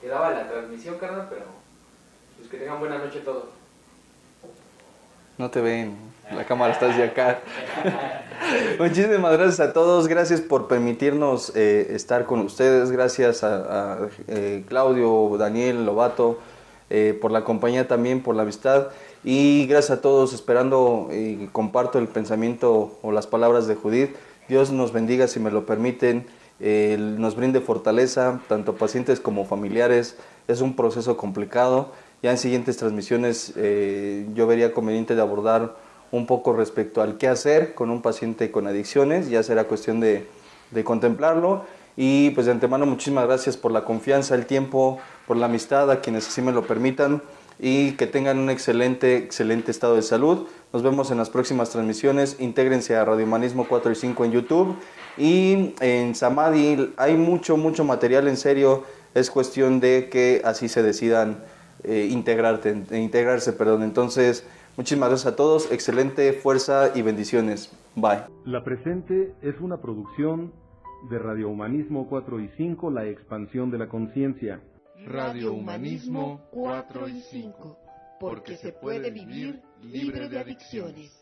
daba la transmisión, carnal, pero pues que tengan buena noche todos. No te ven, la cámara está hacia acá. Muchísimas gracias a todos, gracias por permitirnos estar con ustedes, gracias a Claudio, Daniel, Lobato, por la compañía también, por la amistad, y gracias a todos, esperando y comparto el pensamiento o las palabras de Judith. Dios nos bendiga, si me lo permiten, nos brinde fortaleza, tanto pacientes como familiares. Es un proceso complicado. Ya en siguientes transmisiones yo vería conveniente de abordar un poco respecto al qué hacer con un paciente con adicciones. Ya será cuestión de contemplarlo. Y pues de antemano muchísimas gracias por la confianza, el tiempo, por la amistad, a quienes así me lo permitan. Y que tengan un excelente estado de salud. Nos vemos en las próximas transmisiones. Intégrense a Radio Humanismo 4 y 5 en YouTube. Y en Samadhi hay mucho material, en serio. Es cuestión de que así se decidan integrarse. Entonces, muchísimas gracias a todos, excelente, fuerza y bendiciones. Bye. La presente es una producción de Radio Humanismo 4 y 5, la expansión de la conciencia. Radio Humanismo 4 y 5, porque se puede vivir libre de adicciones.